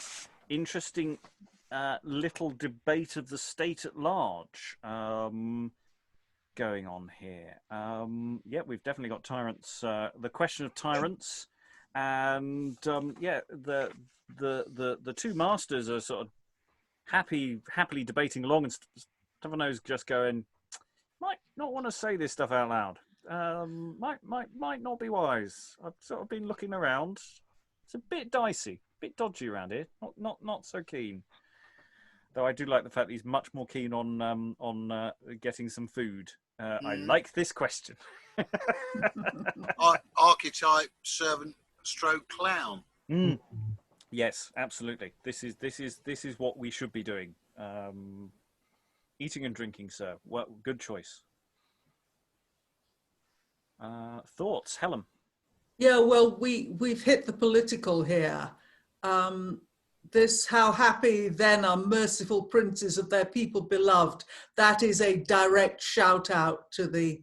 Interesting little debate of the state at large. going on here? Yeah, we've definitely got tyrants. The question of tyrants, and yeah, the two masters are sort of happily debating along, and Stephano's just going, might not want to say this stuff out loud. Might not be wise. I've sort of been looking around. It's a bit dicey, a bit dodgy around here. Not so keen. Though I do like the fact that he's much more keen on getting some food. I like this question. Archetype servant stroke clown. Yes, absolutely. This is what we should be doing. Eating and drinking, sir. Well, good choice. Thoughts, Helen? Yeah, well, we've hit the political here. This, how happy then are merciful princes of their people beloved. That is a direct shout out to the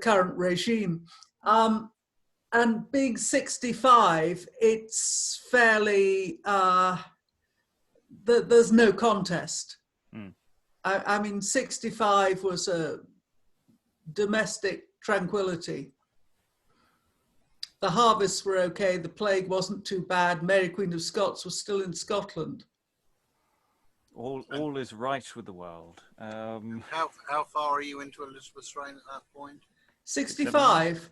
current regime. And being 65, it's fairly, there's no contest. I mean, 65 was a domestic tranquility. The harvests were okay, the plague wasn't too bad, Mary Queen of Scots was still in Scotland. All is right with the world. How far are you into Elizabeth's reign at that point? 65.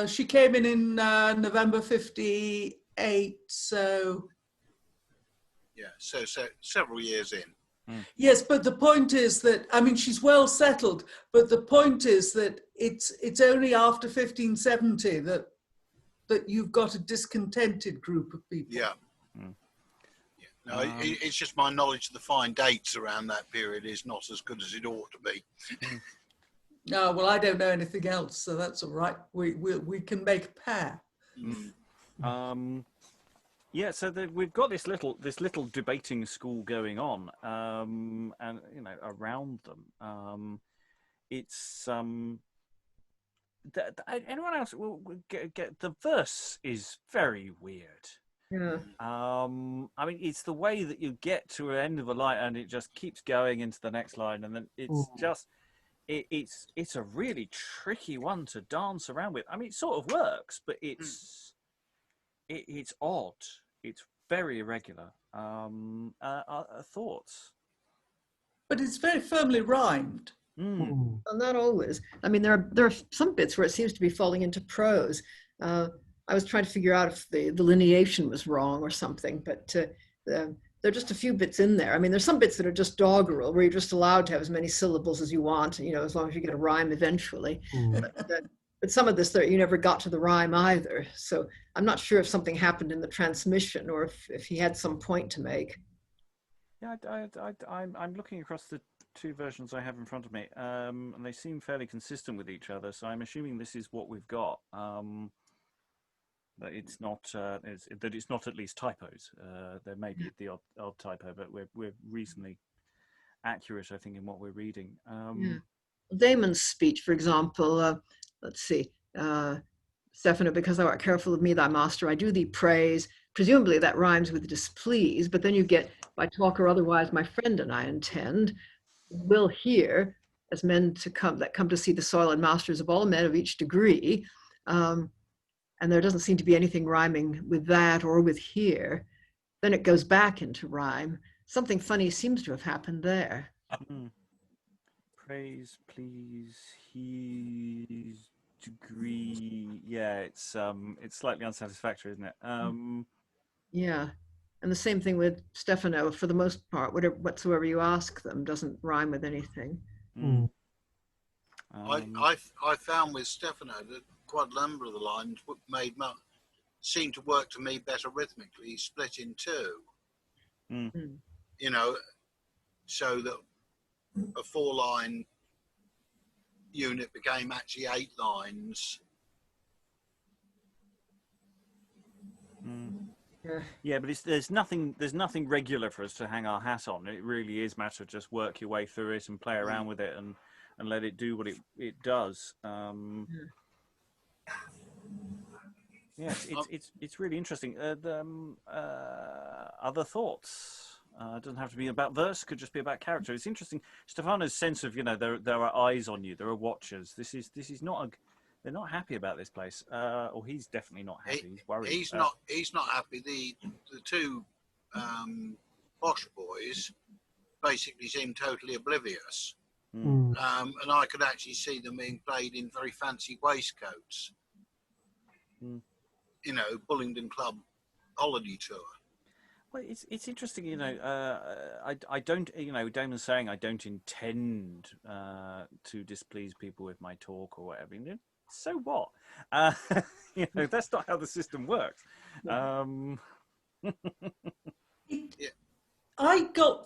She came in November 58, so... Yeah, so several years in. Yes, but the point is that, I mean, she's well settled, but the point is that it's only after 1570 that you've got a discontented group of people. Yeah. No, it's just my knowledge of the fine dates around that period is not as good as it ought to be. No, well, I don't know anything else, so that's all right. We can make a pair. Yeah, so we've got this little debating school going on, and you know, around them. It's anyone else will get the verse is very weird. Yeah. I mean, it's the way that you get to an end of a line and it just keeps going into the next line, and then it's just it's a really tricky one to dance around with. I mean, it sort of works, but it's odd. It's very irregular. Thoughts? But it's very firmly rhymed. Well, not always. I mean, there are some bits where it seems to be falling into prose. I was trying to figure out if the delineation was wrong or something, but there are just a few bits in there. I mean, there's some bits that are just doggerel, where you're just allowed to have as many syllables as you want, you know, as long as you get a rhyme eventually. But some of this, you never got to the rhyme either. So I'm not sure if something happened in the transmission or if he had some point to make. Yeah, I'm looking across the two versions I have in front of me, and they seem fairly consistent with each other. So I'm assuming this is what we've got. That it's not at least typos. There may be the odd typo, but we're reasonably accurate, I think, in what we're reading. Damon's speech, for example. Let's see. Stephano, because thou art careful of me, thy master, I do thee praise. Presumably that rhymes with displease, but then you get, by talk or otherwise, my friend and I intend, will hear, as men that come to see the soil and masters of all men of each degree. And there doesn't seem to be anything rhyming with that or with here. Then it goes back into rhyme. Something funny seems to have happened there. Praise, please, his degree. Yeah, it's slightly unsatisfactory, isn't it? Yeah, and the same thing with Stephano. For the most part, whatsoever you ask them doesn't rhyme with anything. I found with Stephano that quite a number of the lines seemed to work to me better rhythmically, split in two. You know, so that a 4-line unit became actually 8 lines. Yeah, but there's nothing regular for us to hang our hat on. It really is a matter of just work your way through it and play around with it and let it do what it does. Yeah, it's really interesting. Other thoughts? It doesn't have to be about verse, could just be about character. It's interesting, Stephano's sense of, there are eyes on you, there are watchers. This is not they're not happy about this place. Or he's definitely not happy. He's worried. He's not happy. The two posh boys basically seem totally oblivious. Mm. And I could actually see them being played in very fancy waistcoats. Bullingdon Club holiday tour. Well, it's interesting, I don't, Damon's saying I don't intend to displease people with my talk or whatever. So what? That's not how the system works. I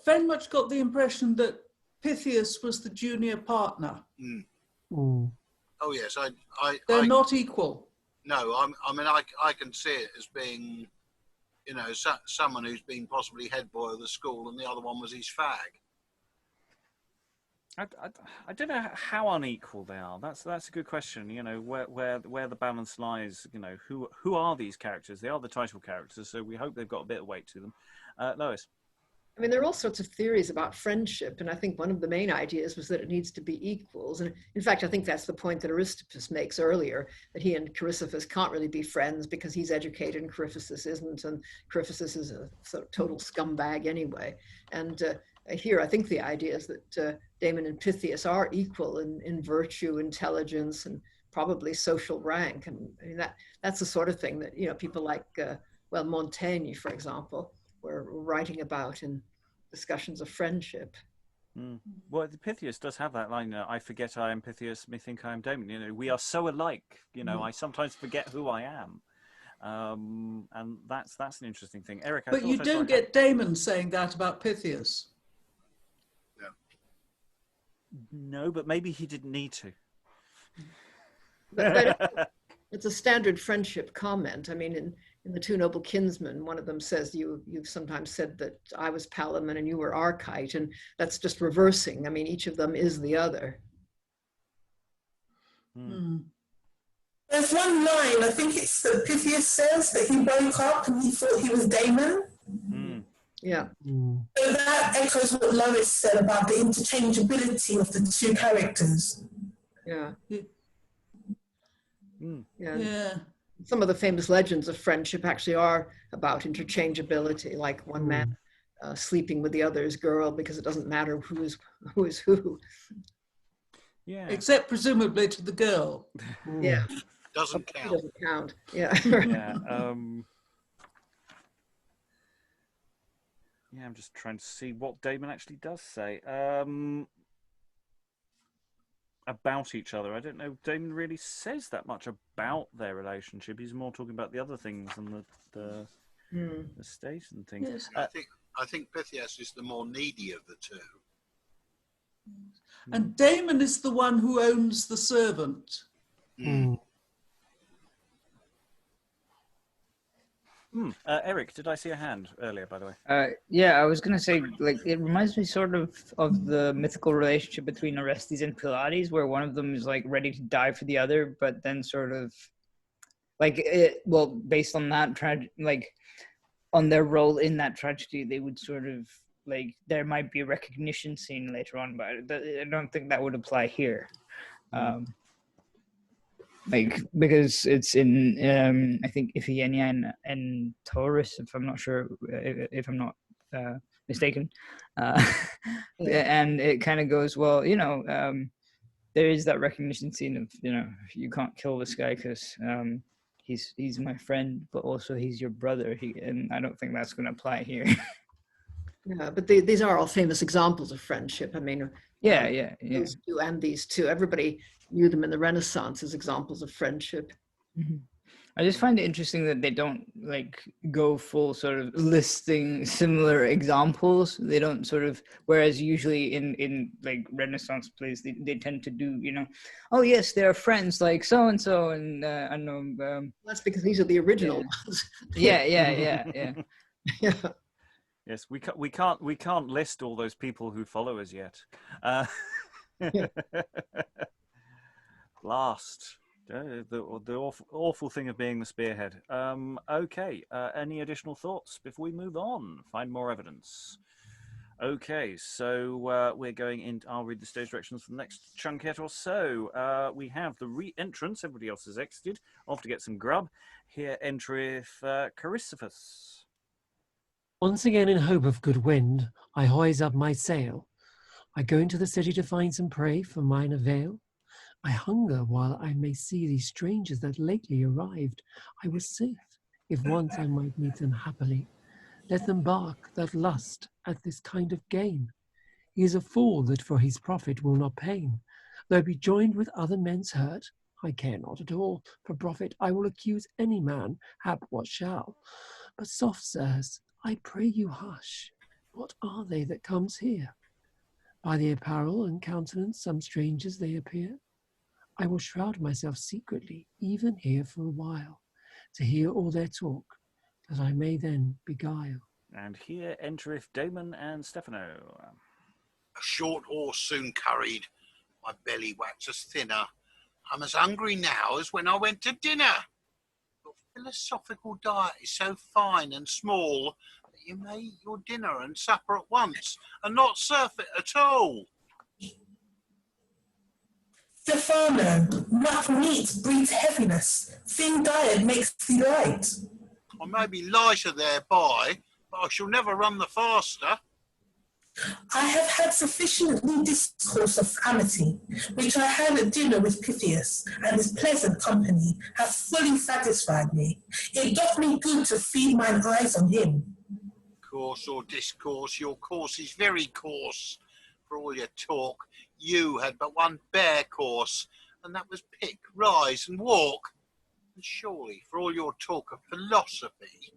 very much got the impression that Pythias was the junior partner. Oh yes, They're not equal. No, I can see it as being, someone who's been possibly head boy of the school, and the other one was his fag. I don't know how unequal they are. That's a good question. Where the balance lies. Who are these characters? They are the title characters, so we hope they've got a bit of weight to them. Lois. I mean, there are all sorts of theories about friendship, and I think one of the main ideas was that it needs to be equals. And in fact, I think that's the point that Aristippus makes earlier, that he and Carisophus can't really be friends because he's educated and Carisophus isn't, and Carisophus is a sort of total scumbag anyway. And here, I think the idea is that Damon and Pythias are equal in virtue, intelligence, and probably social rank. And I mean, that's the sort of thing that, people like, Montaigne, for example, were writing about in discussions of friendship. Well, Pythias does have that line, I forget I am Pythias, methinks I am Damon. We are so alike, I sometimes forget who I am. And that's an interesting thing. Eric, but you don't get Damon saying that about Pythias. No, but maybe he didn't need to. But it's a standard friendship comment. I mean, in The Two Noble Kinsmen, one of them says, you've sometimes said that I was Palamon and you were Archite, and that's just reversing. I mean, each of them is the other. There's one line, I think it's that Pythias says that he woke up and he thought he was Damon. Yeah. So that echoes what Lois said about the interchangeability of the two characters. Yeah. Yeah. Some of the famous legends of friendship actually are about interchangeability, like one man sleeping with the other's girl because it doesn't matter who is who. Yeah. Except presumably to the girl. Yeah. Doesn't count. Doesn't count. Yeah. Yeah, I'm just trying to see what Damon actually does say about each other. I don't know. Damon really says that much about their relationship. He's more talking about the other things and the state and things. Yes. I think Pythias is the more needy of the two. And Damon is the one who owns the servant. Eric, did I see a hand earlier, by the way? Yeah, I was gonna say, it reminds me sort of the mythical relationship between Orestes and Pylades, where one of them is ready to die for the other, but then sort of based on that on their role in that tragedy, they would sort of there might be a recognition scene later on, but I don't think that would apply here. Because it's in I think Iphigenia and Taurus, if I'm not sure, if I'm not mistaken, and it kind of goes, there is that recognition scene of you can't kill this guy because he's my friend, but also he's your brother. And I don't think that's going to apply here. Yeah, but these are all famous examples of friendship. I mean, those two and these two, everybody knew them in the Renaissance as examples of friendship. I just find it interesting that they don't go full sort of listing similar examples. They don't sort of, whereas usually in Renaissance plays, they tend to do, oh yes, they're friends like so and so, and I know. That's because these are the original ones. Yeah. Yes, we can't list all those people who follow us yet. Last, the awful thing of being the spearhead. Okay, any additional thoughts before we move on? Find more evidence. Okay, so we're going in. I'll read the stage directions for the next chunket or so. We have the re-entrance. Everybody else has exited. Off to get some grub. Here entereth Carisophus. Once again, in hope of good wind, I hoise up my sail. I go into the city to find some prey for mine avail. I hunger while I may see these strangers that lately arrived. I was safe, if once I might meet them happily. Let them bark that lust at this kind of gain. He is a fool that for his profit will not pain. Though be joined with other men's hurt, I care not at all. For profit I will accuse any man, hap what shall. But soft, sirs, I pray you hush. What are they that comes here? By the apparel and countenance some strangers they appear. I will shroud myself secretly, even here for a while, to hear all their talk, that I may then beguile. And here entereth Damon and Stephano. A short horse soon curried, my belly waxes thinner. I'm as hungry now as when I went to dinner. Your philosophical diet is so fine and small that you may eat your dinner and supper at once and not surf it at all. Stephano, rough meat breeds heaviness. Thin diet makes thee light. I may be lighter thereby, but I shall never run the faster. I have had sufficiently discourse of amity, which I had at dinner with Pythias, and his pleasant company hath fully satisfied me. It doth me good to feed mine eyes on him. Course or discourse, your course is very coarse. For all your talk, you had but one bare course, and that was pick, rise, and walk. And surely, for all your talk of philosophy,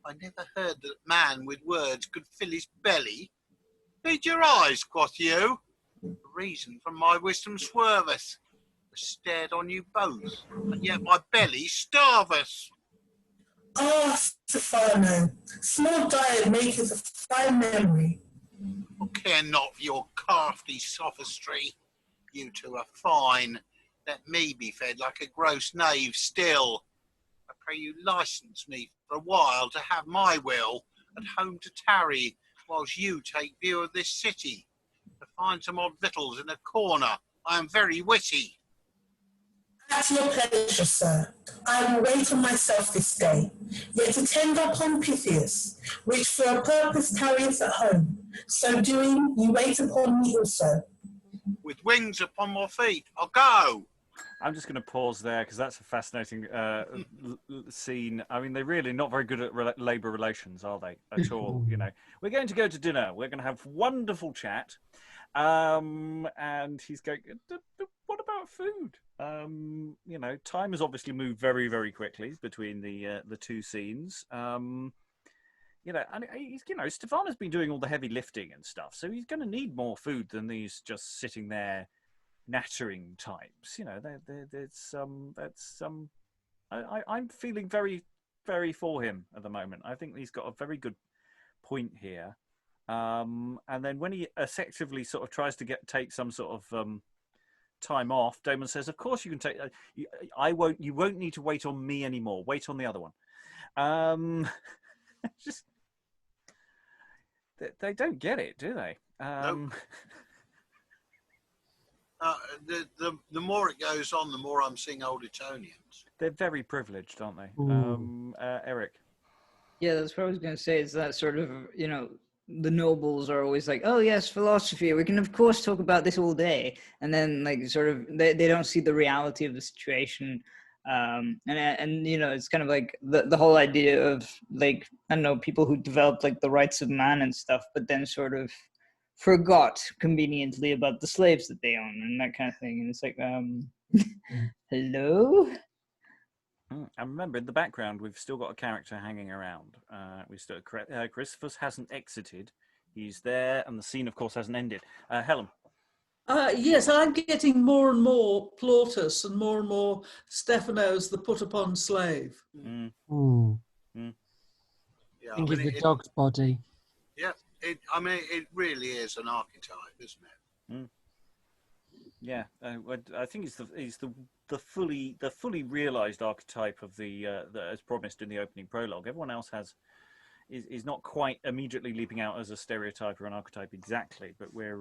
I never heard that man with words could fill his belly. Feed your eyes, quoth you. The reason from my wisdom swerveth. I stared on you both, and yet my belly starveth. Ah, Stephano, small diet maketh a fine memory. I care not for your crafty sophistry. You two are fine. Let me be fed like a gross knave still. I pray you license me for a while to have my will, at home to tarry, whilst you take view of this city. To find some odd victuals in a corner, I am very witty. At your pleasure, sir. I will wait on myself this day, yet attend upon Pythias, which for a purpose tarrieth at home. So doing, you wait upon me also. With wings upon my feet, I'll go. I'm just going to pause there because that's a fascinating scene. I mean, they're really not very good at labour relations, are they, at all? You know, we're going to go to dinner. We're going to have wonderful chat. And he's going, what about food? You know, time has obviously moved very, very quickly between the two scenes. You know, and he's, you know, Stephano's been doing all the heavy lifting and stuff, so he's going to need more food than these just sitting there nattering types. You know, I'm feeling very, very for him at the moment. I think he's got a very good point here. And then when he effectively sort of tries to take some sort of time off, Damon says, "Of course you can take. You won't need to wait on me anymore. Wait on the other one." Just they don't get it, do they? Nope. The more it goes on, the more I'm seeing old Etonians. They're very privileged, aren't they? Eric. Yeah, that's what I was going to say. Is that sort of, you know, the nobles are always like, oh yes, philosophy, we can of course talk about this all day, and then like sort of they don't see the reality of the situation. And you know, it's kind of like the whole idea of like, I don't know, people who developed like the rights of man and stuff, but then sort of forgot conveniently about the slaves that they own and that kind of thing. And it's like, hello? And remember, in the background, we've still got a character hanging around. Carisophus hasn't exited. He's there, and the scene, of course, hasn't ended. Helen. Yes, I'm getting more and more Plautus and more Stephanos, the put-upon slave. Mm. Yeah, I think it's the dog's body. Yeah, it really is an archetype, isn't it? Mm. Yeah, I think he's the fully realised archetype of the as promised in the opening prologue. Everyone else has is not quite immediately leaping out as a stereotype or an archetype exactly, but we're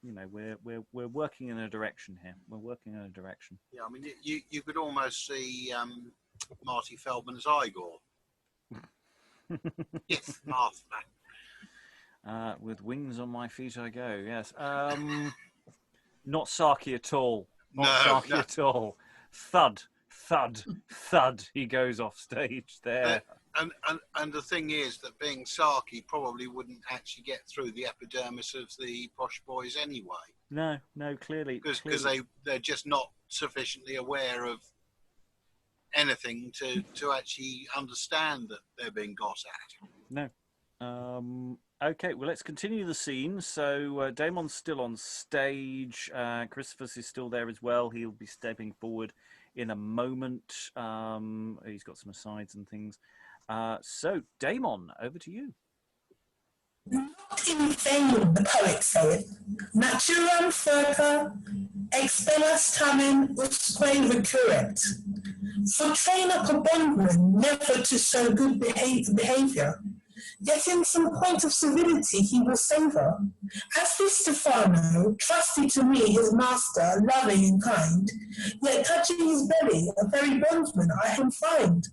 we're working in a direction here. We're working in a direction. Yeah, I mean, you could almost see Marty Feldman's Igor. Yes, Martha. With wings on my feet I go. Yes. Not Saki at all. Not Saki at all. Thud, thud, thud. He goes off stage there. And the thing is that being Saki probably wouldn't actually get through the epidermis of the posh boys anyway. No, clearly. Because they're just not sufficiently aware of anything to actually understand that they're being got at. No. Okay, well, let's continue the scene. So Damon's still on stage. Carisophus is still there as well. He'll be stepping forward in a moment. He's got some asides and things. So, Damon, over to you. Not in vain, the poet saith, naturam furca expellas tamen usque recurret. For train up a bondman never to so good behaviour, yet in some point of civility he will savour. As this Stephano, trusty to me his master, loving and kind, yet touching his belly, a very bondman I him find.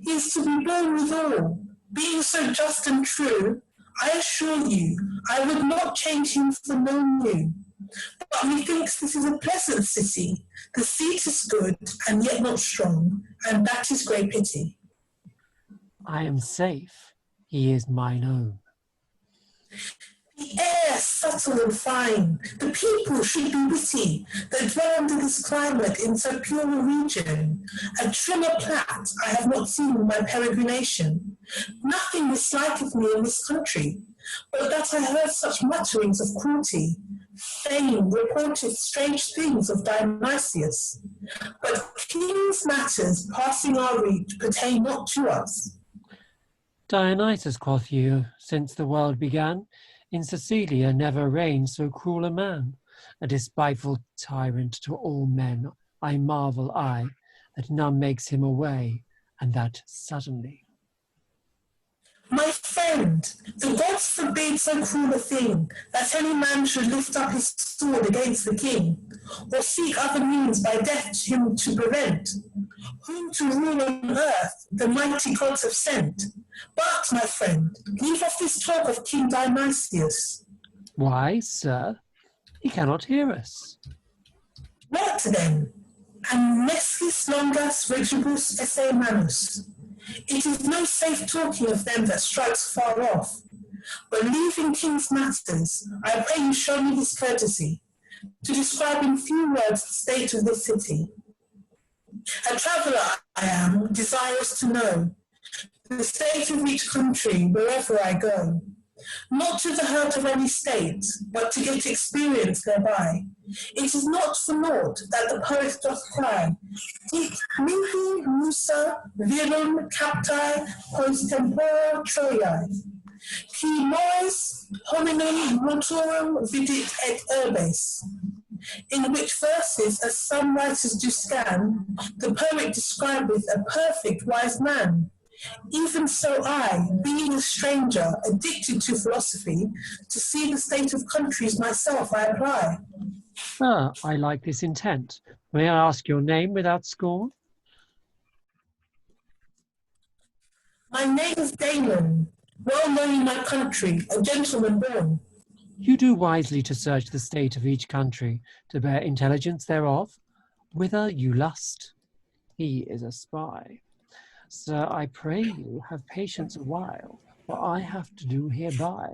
He is to be borne withal, being so just and true, I assure you, I would not change him for no new. But methinks this is a pleasant city, the seat is good, and yet not strong, and that is great pity. I am safe, he is mine own. The air subtle and fine, the people should be witty, that dwell under this climate in so pure a region. A trimmer plat I have not seen in my peregrination. Nothing misliketh me in this country, but that I heard such mutterings of cruelty. Fame reporteth strange things of Dionysius, but king's matters passing our reach pertain not to us. Dionysus, quoth you, since the world began, in Sicilia never reigned so cruel a man, a despiteful tyrant to all men. I marvel, I, that none makes him away, and that suddenly. My friend, the gods forbid so cruel a thing, that any man should lift up his sword against the king, or seek other means by death him to prevent, whom to rule on earth the mighty gods have sent. But, my friend, leave off this talk of King Dionysius. Why, sir, he cannot hear us. What then? And nescis longas regibus esse manus. It is no safe talking of them that strikes far off. But leaving king's matters, I pray you show me this courtesy, to describe in few words the state of this city. A traveller I am, desirous to know the state of each country wherever I go, not to the hurt of any state, but to get experience thereby. It is not for naught that the poet doth cry, Hic mihi musa virum captae post tempora Troiae, qui mores hominum mortorum vidit et urbes. In which verses, as some writers do scan, the poet describeth a perfect wise man. Even so I, being a stranger, addicted to philosophy, to see the state of countries myself I apply. Ah, I like this intent. May I ask your name without scorn? My name is Damon, well known in my country, a gentleman born. You do wisely to search the state of each country, to bear intelligence thereof, whither you lust. He is a spy. Sir, I pray you, have patience a while, for I have to do hereby.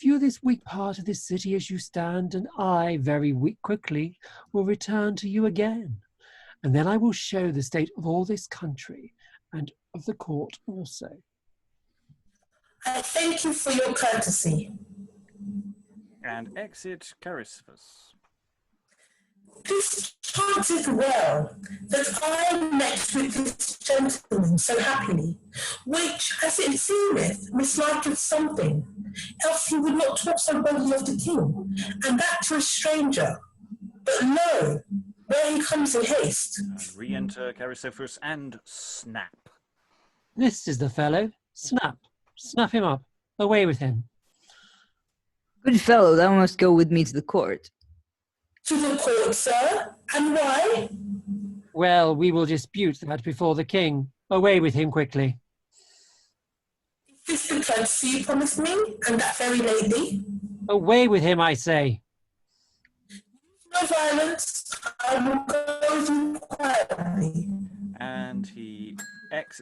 View this weak part of this city as you stand, and I, very weak quickly, will return to you again. And then I will show the state of all this country, and of the court also. I thank you for your courtesy. And exit Carisophus. This chanceth well, that I met with this gentleman so happily, which, as it seemeth, misliketh something, else he would not talk so boldly of the king, and that to a stranger. But lo, where he comes in haste. And re-enter Carisophus and snap. This is the fellow, Snap. Snap him up. Away with him. Good fellow, thou must go with me to the court. To the court, sir? And why? Well, we will dispute that before the king. Away with him quickly. Is this the courtesy you promised me, and that very lately? Away with him, I say. No violence. I will go with you quietly. And he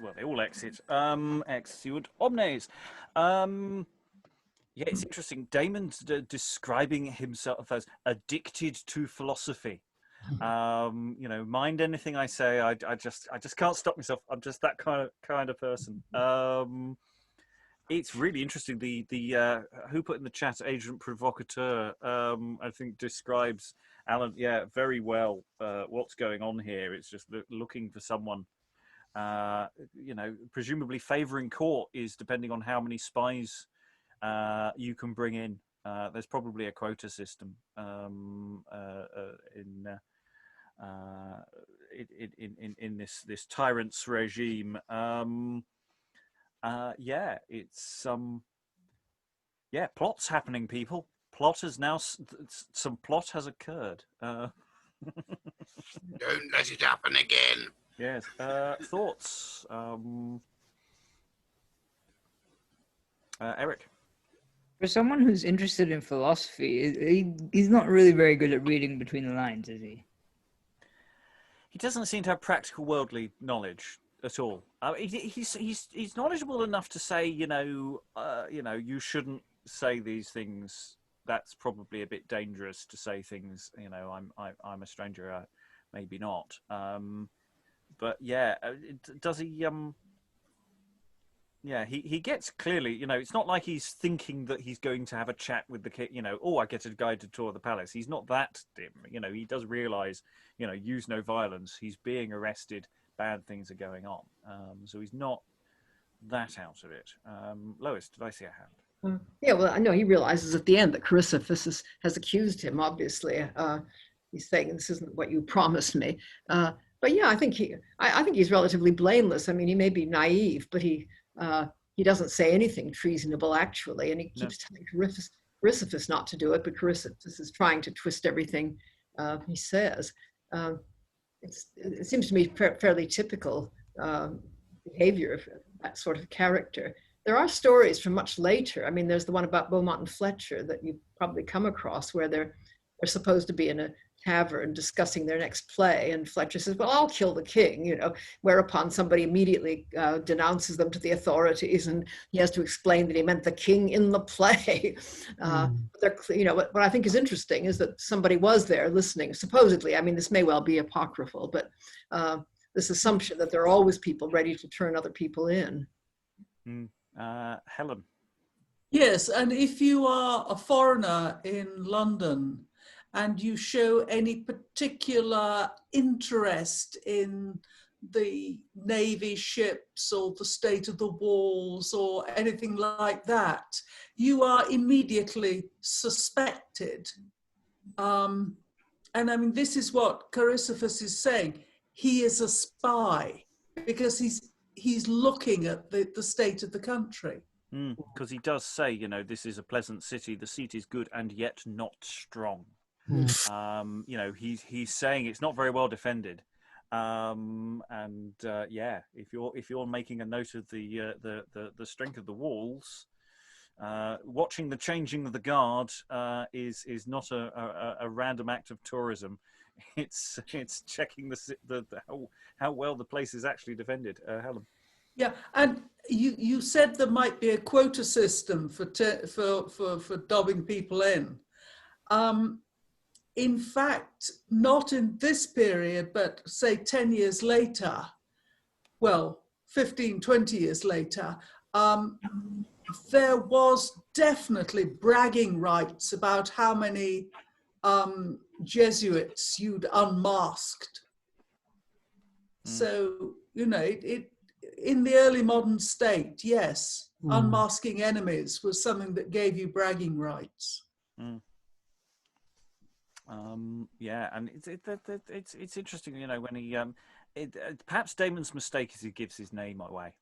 well, they all exit. Exude omnes. Yeah, it's interesting. Damon's describing himself as addicted to philosophy. You know, mind anything I say. I just can't stop myself. I'm just that kind of person. It's really interesting. The who put in the chat, agent provocateur, I think describes Alan, yeah, very well. What's going on here? It's just looking for someone. You know, presumably favouring court is depending on how many spies you can bring in. There's probably a quota system in this tyrant's regime. Yeah, it's yeah, plot's happening, people. Plot has now some plot has occurred. Don't let it happen again. Yes. Thoughts, Eric? For someone who's interested in philosophy, he's not really very good at reading between the lines, is he? He doesn't seem to have practical worldly knowledge at all. He's knowledgeable enough to say, you know, you shouldn't say these things. That's probably a bit dangerous to say things. You know, I'm a stranger. Maybe not. But yeah, does he? Yeah, he gets clearly. You know, it's not like he's thinking that he's going to have a chat with the kid. You know, oh, I get a guided tour of the palace. He's not that dim. You know, he does realise. You know, use no violence. He's being arrested. Bad things are going on. So he's not that out of it. Lois, did I see a hand? Yeah, well, I know he realizes at the end that Carisophus has accused him. Obviously, he's saying this isn't what you promised me. But yeah, I think he's relatively blameless. I mean, he may be naive, but he doesn't say anything treasonable actually, and he keeps telling Carisophus not to do it. But Carisophus is trying to twist everything he says. It seems to me fairly typical behavior of that sort of character. There are stories from much later. I mean, there's the one about Beaumont and Fletcher that you probably come across, where they're supposed to be in a tavern discussing their next play, and Fletcher says, well, I'll kill the king, you know, whereupon somebody immediately denounces them to the authorities, and he has to explain that he meant the king in the play. You know, what I think is interesting is that somebody was there listening, supposedly. I mean, this may well be apocryphal, but this assumption that there are always people ready to turn other people in. Helen. Yes, and if you are a foreigner in London and you show any particular interest in the Navy ships or the state of the walls or anything like that, you are immediately suspected. And I mean, this is what Carisophus is saying. He is a spy because he's looking at the state of the country. Because he does say, you know, this is a pleasant city. The seat is good and yet not strong. You know, he's saying it's not very well defended. Yeah, if you're making a note of the strength of the walls, watching the changing of the guard is not a random act of tourism. It's checking how well the place is actually defended. Helen. Yeah, and you said there might be a quota system for dobbing people in. In fact, not in this period, but say 10 years later, well, 15, 20 years later, there was definitely bragging rights about how many Jesuits you'd unmasked. So, you know, it in the early modern state, yes, unmasking enemies was something that gave you bragging rights. Yeah, and it's interesting, you know, when he perhaps Damon's mistake is he gives his name away.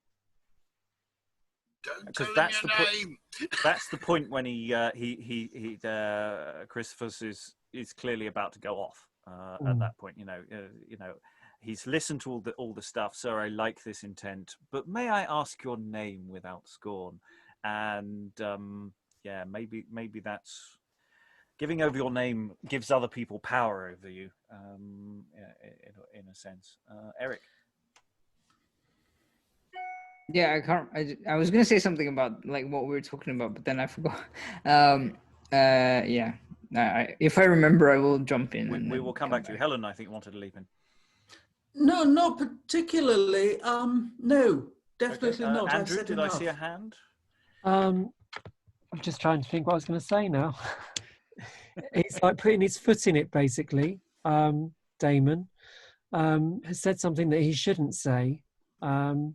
Don't Because tell him that's your the name. that's the point when Carisophus is clearly about to go off. At that point, he's listened to all the stuff. Sir, I like this intent, but may I ask your name without scorn? And maybe that's giving over your name gives other people power over you. In a sense, Eric. Yeah, I can't. I was gonna say something about like what we were talking about, but then I forgot. Yeah. If I remember, I will jump in. We will come back to you. Helen, I think, wanted to leap in. No, not particularly. No, definitely Okay. not. I've Andrew, said did enough. I see a hand? I'm just trying to think what I was going to say now. He's like putting his foot in it, basically. Damon has said something that he shouldn't say. And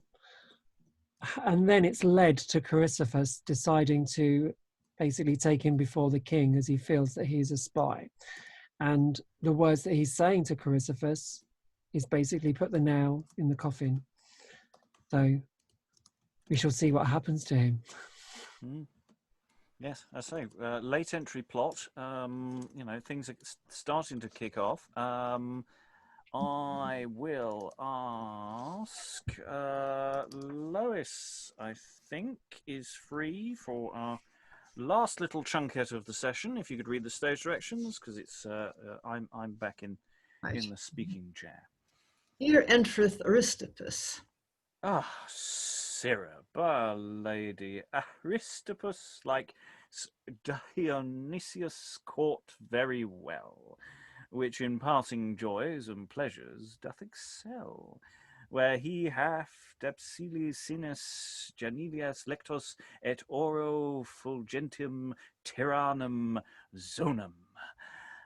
then it's led to Carisophus deciding to basically take him before the king as he feels that he's a spy. And the words that he's saying to Carisophus is basically put the nail in the coffin. So we shall see what happens to him. Yes, I say, late entry plot. Things are starting to kick off. I will ask Lois, I think, is free for our last little chunket of the session. If you could read the stage directions, because it's I'm back in the speaking chair. Here entereth Aristippus. Ah, Sirrah, lady, Aristippus, like Dionysius, court very well, which in passing joys and pleasures doth excel, where he hath dapsili sinus Janivias lectos et oro fulgentium tyrannum zonum.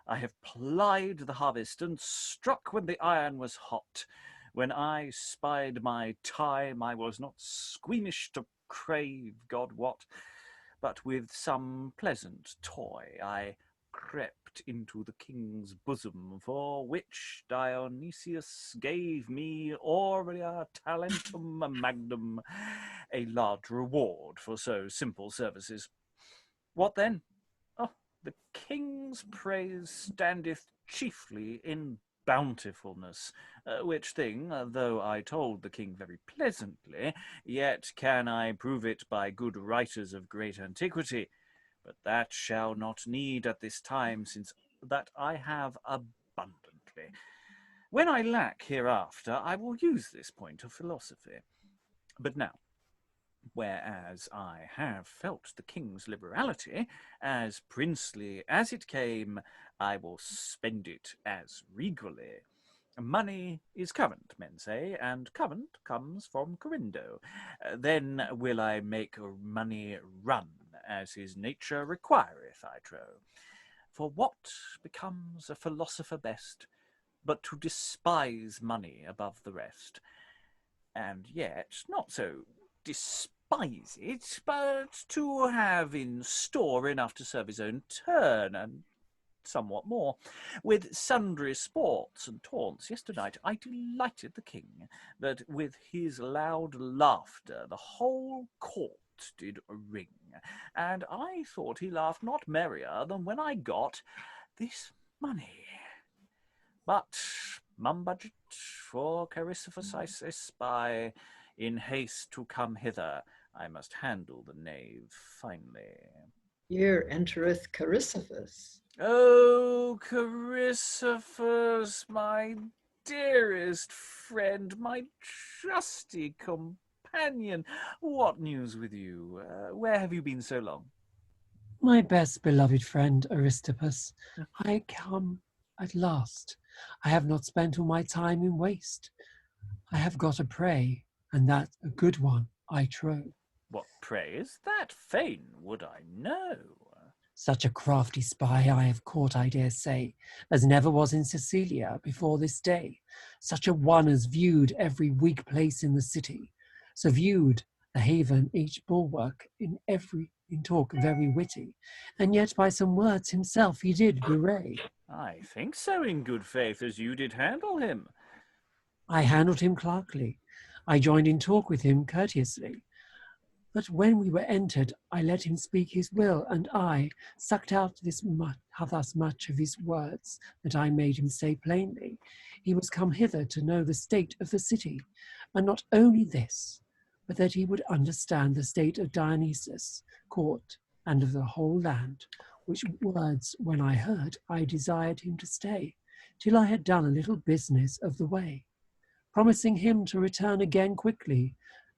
I have plied the harvest and struck when the iron was hot. When I spied my time, I was not squeamish to crave God wot, but with some pleasant toy I crept into the king's bosom, for which Dionysius gave me aurea talentum magnum, a large reward for so simple services. What then? Oh, the king's praise standeth chiefly in bountifulness, which thing, though I told the king very pleasantly, yet can I prove it by good writers of great antiquity. But that shall not need at this time, since that I have abundantly. When I lack hereafter, I will use this point of philosophy. But now, whereas I have felt the king's liberality, as princely as it came, I will spend it as regally. Money is covent, men say, and covent comes from Corindo. Then will I make money run, as his nature requireth, I trow. For what becomes a philosopher best, but to despise money above the rest? And yet not so despise it, but to have in store enough to serve his own turn, and somewhat more. With sundry sports and taunts yesternight I delighted the king, that with his loud laughter the whole court did ring, and I thought he laughed not merrier than when I got this money. But mum budget, for Carisophus I espy, in haste to come hither, I must handle the knave finely. Here entereth Carisophus. Oh, Carisophus, my dearest friend, my trusty companion, what news with you? Where have you been so long? My best beloved friend, Aristippus, I come at last. I have not spent all my time in waste. I have got a prey, and that a good one, I trow. What prey is that? Fain would I know. Such a crafty spy I have caught, I dare say, as never was in Sicilia before this day. Such a one as viewed every weak place in the city, so viewed the haven each bulwark, in talk very witty, and yet by some words himself he did bewray. I think so, in good faith, as you did handle him. I handled him clerkly. I joined in talk with him courteously. But when we were entered, I let him speak his will, and I sucked out thus much of his words that I made him say plainly, he was come hither to know the state of the city, and not only this, but that he would understand the state of Dionysus, court, and of the whole land, which words when I heard, I desired him to stay, till I had done a little business of the way, promising him to return again quickly,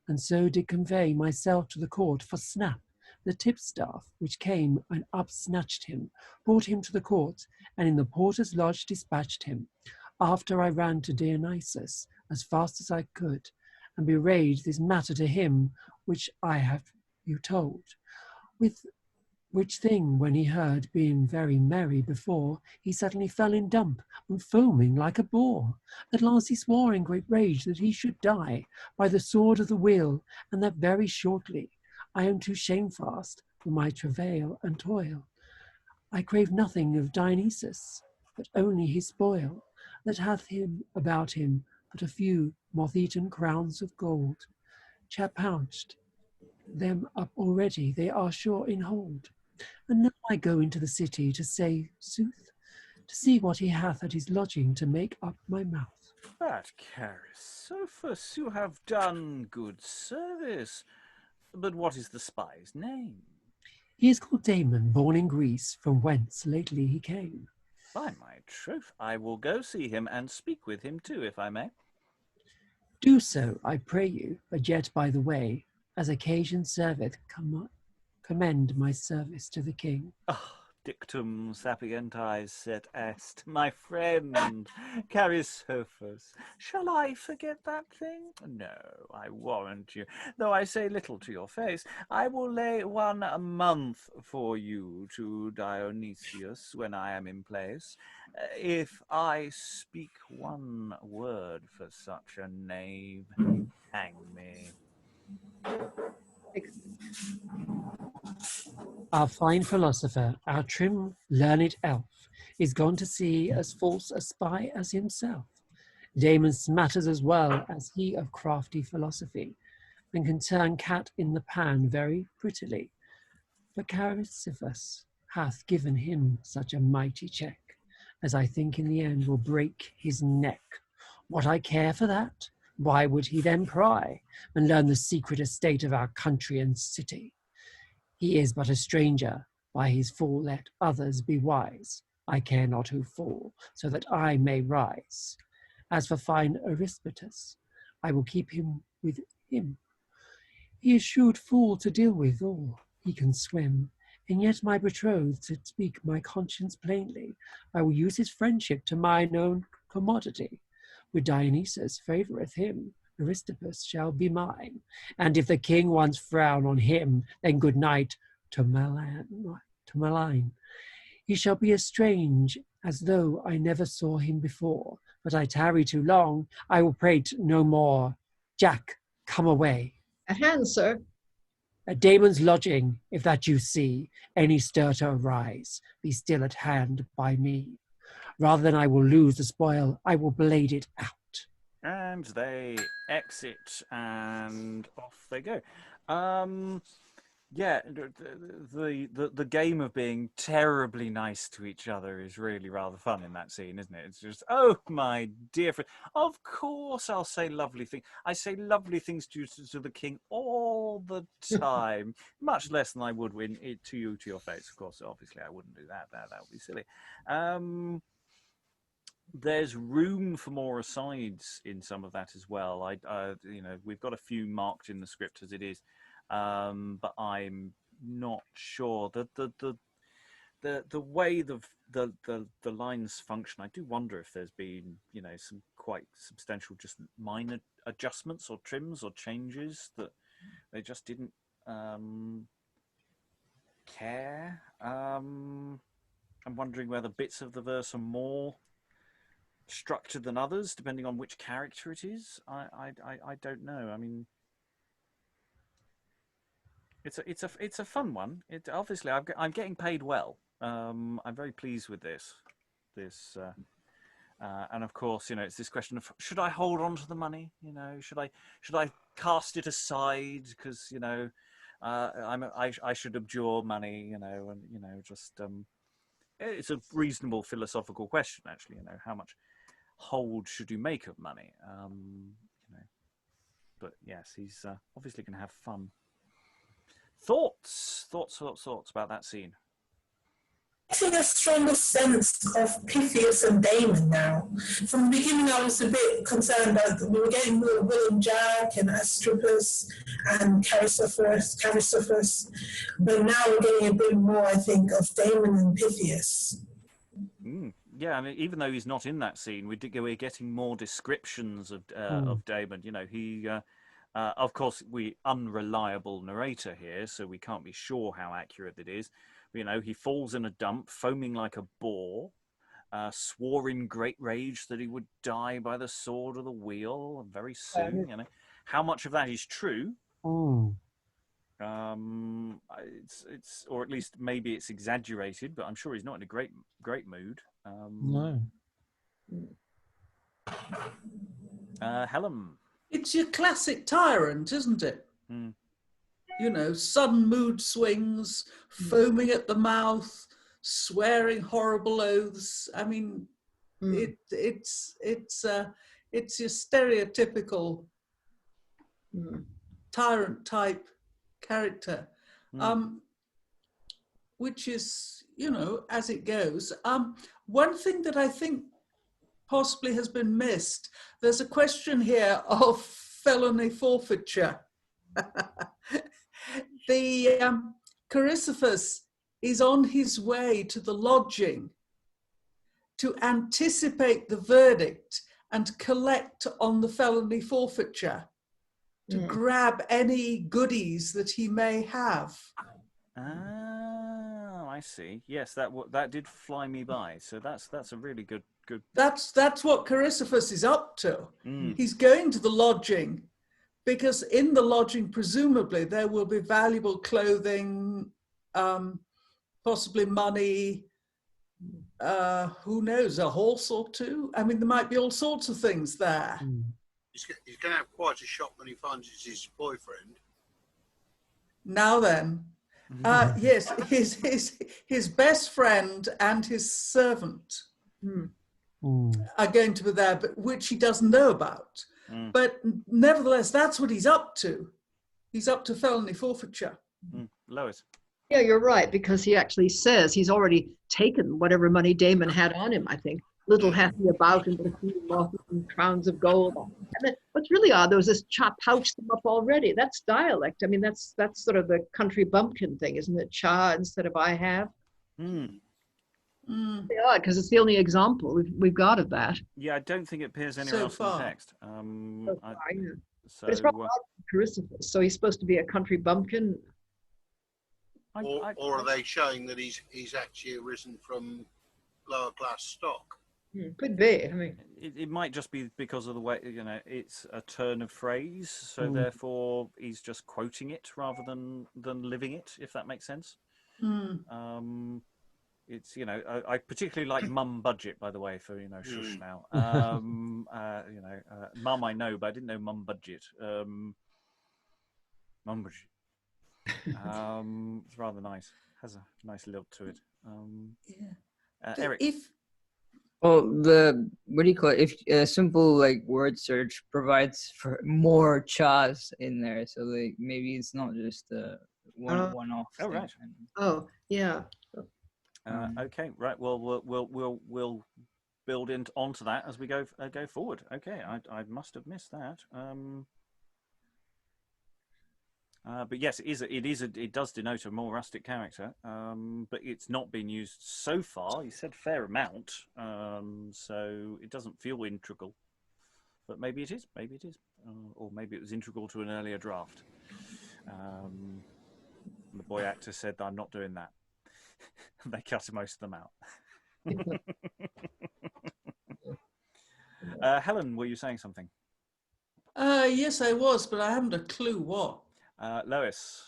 and so did convey myself to the court. For Snap, the tipstaff, which came and upsnatched him, brought him to the court, and in the porter's lodge dispatched him. After I ran to Dionysus as fast as I could, and bewrayed this matter to him, which I have you told. With which thing, when he heard, being very merry before, he suddenly fell in dump, and foaming like a boar. At last he swore in great rage that he should die by the sword of the wheel, and that very shortly. I am too shamefast for my travail and toil. I crave nothing of Dionysus, but only his spoil, that hath him about him but a few moth-eaten crowns of gold. Pounched them up already, they are sure in hold. And now I go into the city to say sooth, to see what he hath at his lodging to make up my mouth. But, Carisophus, you have done good service. But what is the spy's name? He is called Damon, born in Greece, from whence lately he came. By my troth, I will go see him and speak with him too, if I may. Do so, I pray you, but yet by the way, as occasion serveth, commend my service to the king. Ah, dictum sapientiae set est, my friend, Carisophus. Shall I forget that thing? No, I warrant you. Though I say little to your face, I will lay 1 month for you to Dionysius when I am in place. If I speak one word for such a knave, hang me. Our fine philosopher, our trim learned elf, is gone to sea as false a spy as himself. Damon smatters as well as he of crafty philosophy, and can turn cat in the pan very prettily. But Carisophus hath given him such a mighty check, as I think in the end will break his neck. What I care for that? Why would he then pry, and learn the secret estate of our country and city? He is but a stranger, by his fall let others be wise. I care not who fall, so that I may rise. As for fine Aristippus, I will keep him with him. He is shrewd fool to deal with all, he can swim, and yet my betrothed, to speak my conscience plainly, I will use his friendship to mine own commodity. With Dionysus favoureth him, Aristippus shall be mine, and if the king once frown on him, then good night to malign. He shall be as strange as though I never saw him before, but I tarry too long, I will prate no more. Jack, come away. At hand, sir. At Damon's lodging, if that you see any stir to arise, be still at hand by me. Rather than I will lose the spoil, I will blade it out. And they exit, and off they go. Yeah, the game of being terribly nice to each other is really rather fun in that scene, isn't it? It's just, oh my dear friend, of course I'll say lovely things. I say lovely things to the king all the time, much less than I would to you to your face. Of course, obviously I wouldn't do that. That would be silly. There's room for more asides in some of that as well. We've got a few marked in the script as it is, but I'm not sure the way the lines function. I do wonder if there's been some quite substantial just minor adjustments or trims or changes that they just didn't care. I'm wondering whether bits of the verse are more structured than others, depending on which character it is. I don't know. I mean, it's a fun one. Obviously I'm getting paid well. I'm very pleased with this, and of course, it's this question of, should I hold on to the money? Should I cast it aside because I should abjure money, you know, and you know, just it's a reasonable philosophical question, actually. You know, how much hold should you make of money? You know, but yes, he's obviously going to have fun. Thoughts about that scene. Getting a stronger sense of Pythias and Damon now. From the beginning, I was a bit concerned that we were getting more Will and Jack and Aristippus and Carisophus, but now we're getting a bit more, I think, of Damon and Pythias. Yeah, I mean, even though he's not in that scene, we're getting more descriptions of Damon. You know, he, of course, unreliable narrator here, so we can't be sure how accurate it is. You know, he falls in a dump, foaming like a boar, swore in great rage that he would die by the sword or the wheel very soon. You know, how much of that is true? It's or at least maybe it's exaggerated, but I'm sure he's not in a great mood. No. Helen. It's your classic tyrant, isn't it? You know, sudden mood swings, foaming at the mouth, swearing horrible oaths. I mean, it's your stereotypical tyrant type character, which is, you know, as it goes. One thing that I think possibly has been missed, there's a question here of felony forfeiture. The Carisophus is on his way to the lodging to anticipate the verdict and collect on the felony forfeiture, to grab any goodies that he may have. Oh, I see. Yes, that did fly me by. So that's a really good. That's what Carisophus is up to. He's going to the lodging because in the lodging, presumably, there will be valuable clothing, possibly money, who knows, a horse or two. I mean, there might be all sorts of things there. He's going to have quite a shock when he finds it's his boyfriend. Now then, yes, his best friend and his servant are going to be there, but which he doesn't know about. But nevertheless, that's what he's up to. He's up to felony forfeiture. Lois. Yeah, you're right, because he actually says he's already taken whatever money Damon had on him, I think. Little hath he about him, but a few moth and crowns of gold. And then, what's really odd, though, is this cha pouched them up already. That's dialect. I mean, that's sort of the country bumpkin thing, isn't it? Cha instead of I have. It's odd, because it's the only example we've got of that. Yeah, I don't think it appears anywhere else in the text. So far, yeah. But it's probably Carisophus, so he's supposed to be a country bumpkin. Or are they showing that he's actually arisen from lower class stock? Could be. I mean, it might just be because of the way, you know, it's a turn of phrase, so therefore he's just quoting it rather than living it, if that makes sense. It's, you know, I particularly like mum budget, by the way, for, you know, shush now. You know, mum I know, but I didn't know mum budget. Mum budget. It's rather nice. Has a nice lilt to it. Eric. Well, what do you call it? If a simple like word search provides for more chas in there, so like maybe it's not just a one-off. Oh, right. Oh, yeah. Okay, right. Well, we'll build onto that as we go forward. Okay, I must have missed that. But yes, it does denote a more rustic character, but it's not been used so far. You said fair amount, so it doesn't feel integral. But maybe it is, or maybe it was integral to an earlier draft. The boy actor said, "I'm not doing that." They cut most of them out. Helen, were you saying something? Yes, I was, but I haven't a clue what. Lois.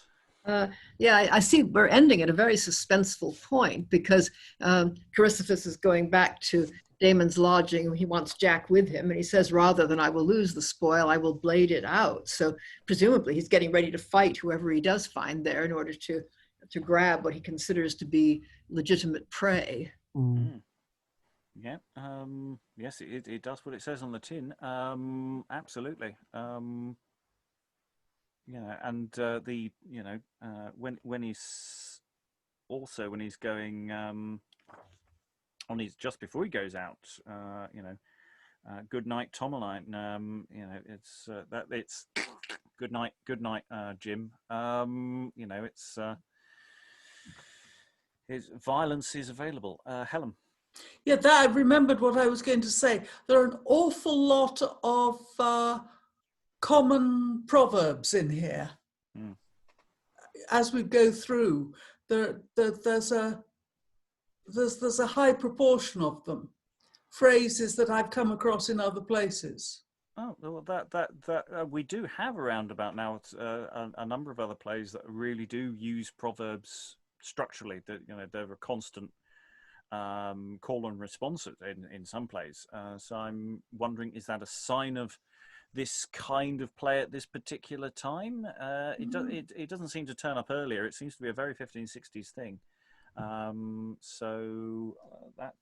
Yeah, I see we're ending at a very suspenseful point because Carisophus is going back to Damon's lodging. He wants Jack with him, and he says, rather than I will lose the spoil, I will blade it out. So presumably he's getting ready to fight whoever he does find there in order to grab what he considers to be legitimate prey. Mm. Yeah. Yes, it does what it says on the tin. Absolutely. Yeah, and when he's going on his just before he goes out, good night, Tomaline. It's good night, Jim. His violence is available. Helen. Yeah, that I remembered what I was going to say. There are an awful lot of common proverbs in here. Mm. As we go through, there's a high proportion of them, phrases that I've come across in other places. Oh well, that we do have around about now a number of other plays that really do use proverbs structurally. That they're a constant call and response in some plays. So I'm wondering, is that a sign of this kind of play at this particular time? It doesn't seem to turn up earlier. It seems to be a very 1560s thing. So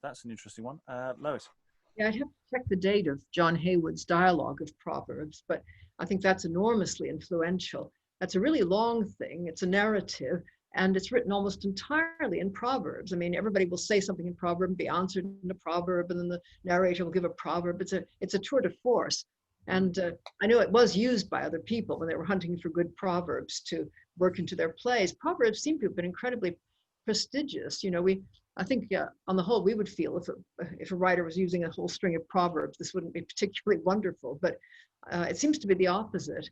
that's an interesting one. Lois. Yeah, I'd have to check the date of John Haywood's dialogue of Proverbs, but I think that's enormously influential. That's a really long thing. It's a narrative, and it's written almost entirely in Proverbs. I mean, everybody will say something in proverb and be answered in a proverb, and then the narrator will give a proverb. It's a tour de force. And I know it was used by other people when they were hunting for good proverbs to work into their plays. Proverbs seem to have been incredibly prestigious. I think on the whole, we would feel if a writer was using a whole string of proverbs, this wouldn't be particularly wonderful, but it seems to be the opposite.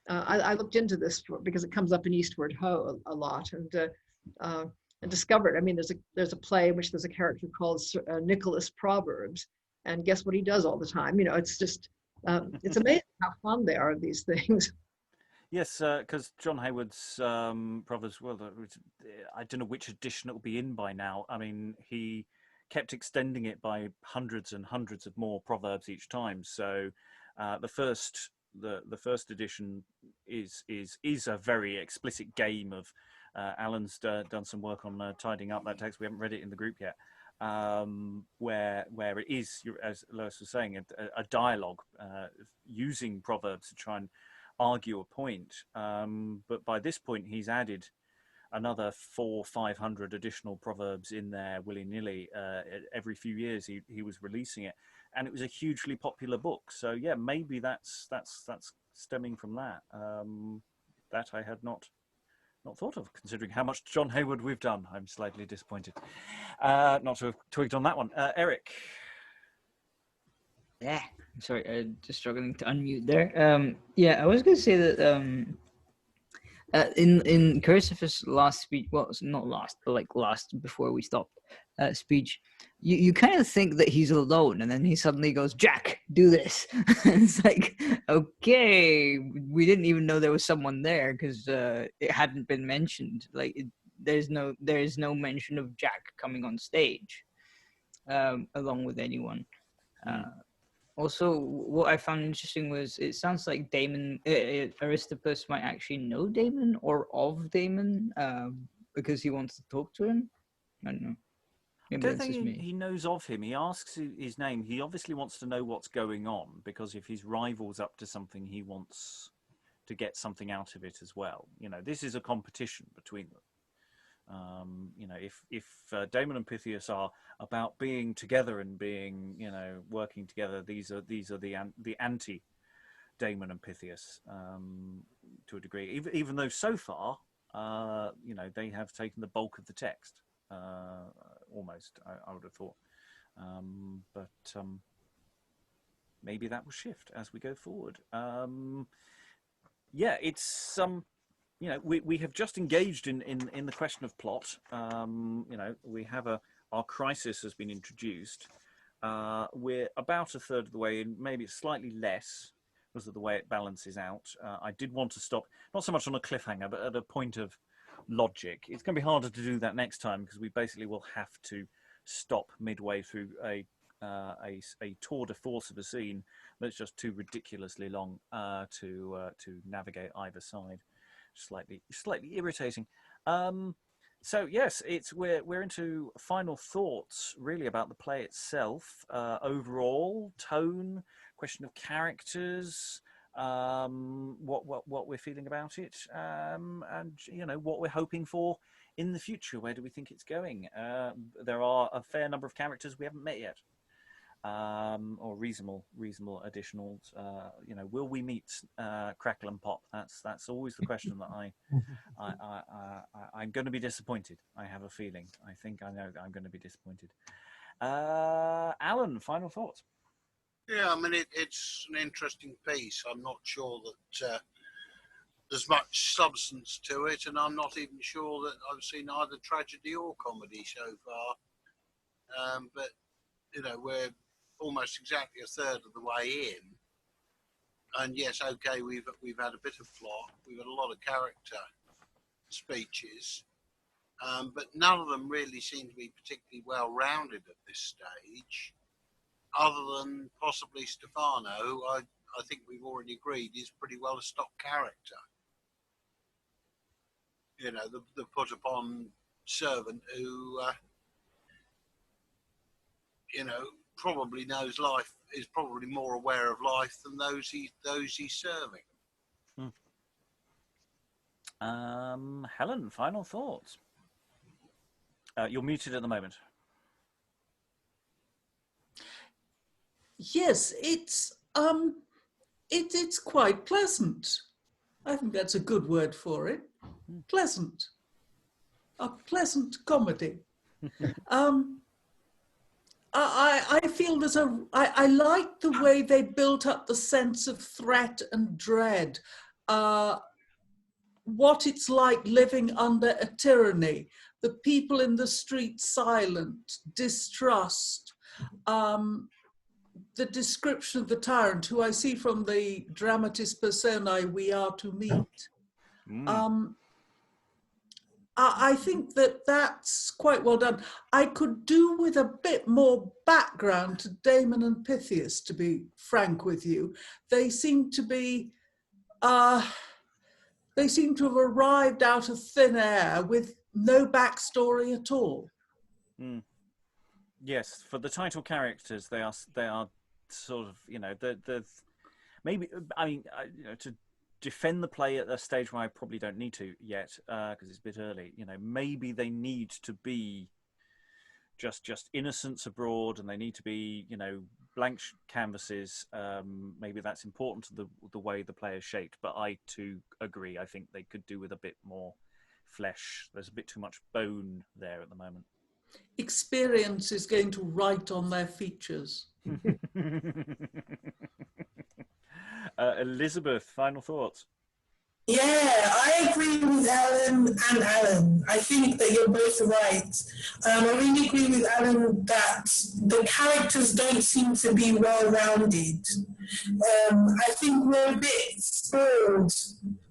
I looked into this because it comes up in Eastward Ho a lot, and discovered, I mean, there's a play in which there's a character called Nicholas Proverbs, and guess what he does all the time? It's just, it's amazing how fun they are of these things. Yes, because John Haywood's Proverbs, well, I don't know which edition it will be in by now. I mean, he kept extending it by hundreds and hundreds of more proverbs each time. So the first edition is a very explicit game of. Alan's done some work on tidying up that text. We haven't read it in the group yet. Where it is, as Lois was saying, a dialogue using proverbs to try and argue a point, but by this point he's added another 400-500 additional proverbs in there willy-nilly. Every few years he was releasing it, and it was a hugely popular book. So yeah, maybe that's stemming from that. That I had not thought of, considering how much John Haywood we've done. I'm slightly disappointed not to have twigged on that one. Eric. Yeah, sorry, just struggling to unmute there. Yeah, I was going to say that in Carisophus' last speech, well, not last, but like last before we stopped speech, you kind of think that he's alone, and then he suddenly goes, "Jack, do this." It's like, okay, we didn't even know there was someone there because it hadn't been mentioned. Like, there's no mention of Jack coming on stage along with anyone. Also, what I found interesting was it sounds like Damon, Aristippus might actually know Damon or of Damon because he wants to talk to him. I don't know. Maybe I don't that's just think me. he knows of him. He asks his name. He obviously wants to know what's going on, because if his rival's up to something, he wants to get something out of it as well. This is a competition between them. If Damon and Pythias are about being together and being, working together, these are the anti Damon and Pythias to a degree. Even though so far, they have taken the bulk of the text, almost. I would have thought, but maybe that will shift as we go forward. Yeah, it's we have just engaged in the question of plot. We have our crisis has been introduced. We're about a third of the way in, maybe slightly less because of the way it balances out. I did want to stop, not so much on a cliffhanger, but at a point of logic. It's going to be harder to do that next time because we basically will have to stop midway through a tour de force of a scene that's just too ridiculously long to navigate either side. Slightly irritating. So yes, we're into final thoughts really about the play itself, overall tone, question of characters, what we're feeling about it, and what we're hoping for in the future. Where do we think it's going? There are a fair number of characters we haven't met yet, or reasonable additionals. Will we meet Crackle and Pop? That's always the question that I'm going to be disappointed. I have a feeling. I think I know that I'm going to be disappointed. Alan, final thoughts? Yeah, I mean, it's an interesting piece. I'm not sure that there's much substance to it, and I'm not even sure that I've seen either tragedy or comedy so far. But, we're almost exactly a third of the way in. And yes, okay, we've had a bit of plot. We've had a lot of character speeches. But none of them really seem to be particularly well-rounded at this stage, other than possibly Stephano, who I think we've already agreed is pretty well a stock character. The put-upon servant who, probably knows life, is probably more aware of life than those he's serving. Helen, final thoughts? You're muted at the moment. Yes, it's quite pleasant. I think that's a good word for it. Pleasant. A pleasant comedy. I feel I like the way they built up the sense of threat and dread. What it's like living under a tyranny. The people in the street silent, distrust. The description of the tyrant, who I see from the dramatis personae we are to meet. I think that's quite well done. I could do with a bit more background to Damon and Pythias, to be frank with you. They seem to have arrived out of thin air with no backstory at all. Yes, for the title characters, they are sort of, maybe, I mean, to defend the play at a stage where I probably don't need to yet, because it's a bit early, maybe they need to be just innocents abroad, and they need to be, blank canvases. Maybe that's important to the way the play is shaped, but I too agree. I think they could do with a bit more flesh. There's a bit too much bone there at the moment. Experience is going to write on their features. Elizabeth, final thoughts? Yeah, I agree with Helen and Alan. I think that you're both right. I really agree with Alan that the characters don't seem to be well-rounded. I think we're a bit spoiled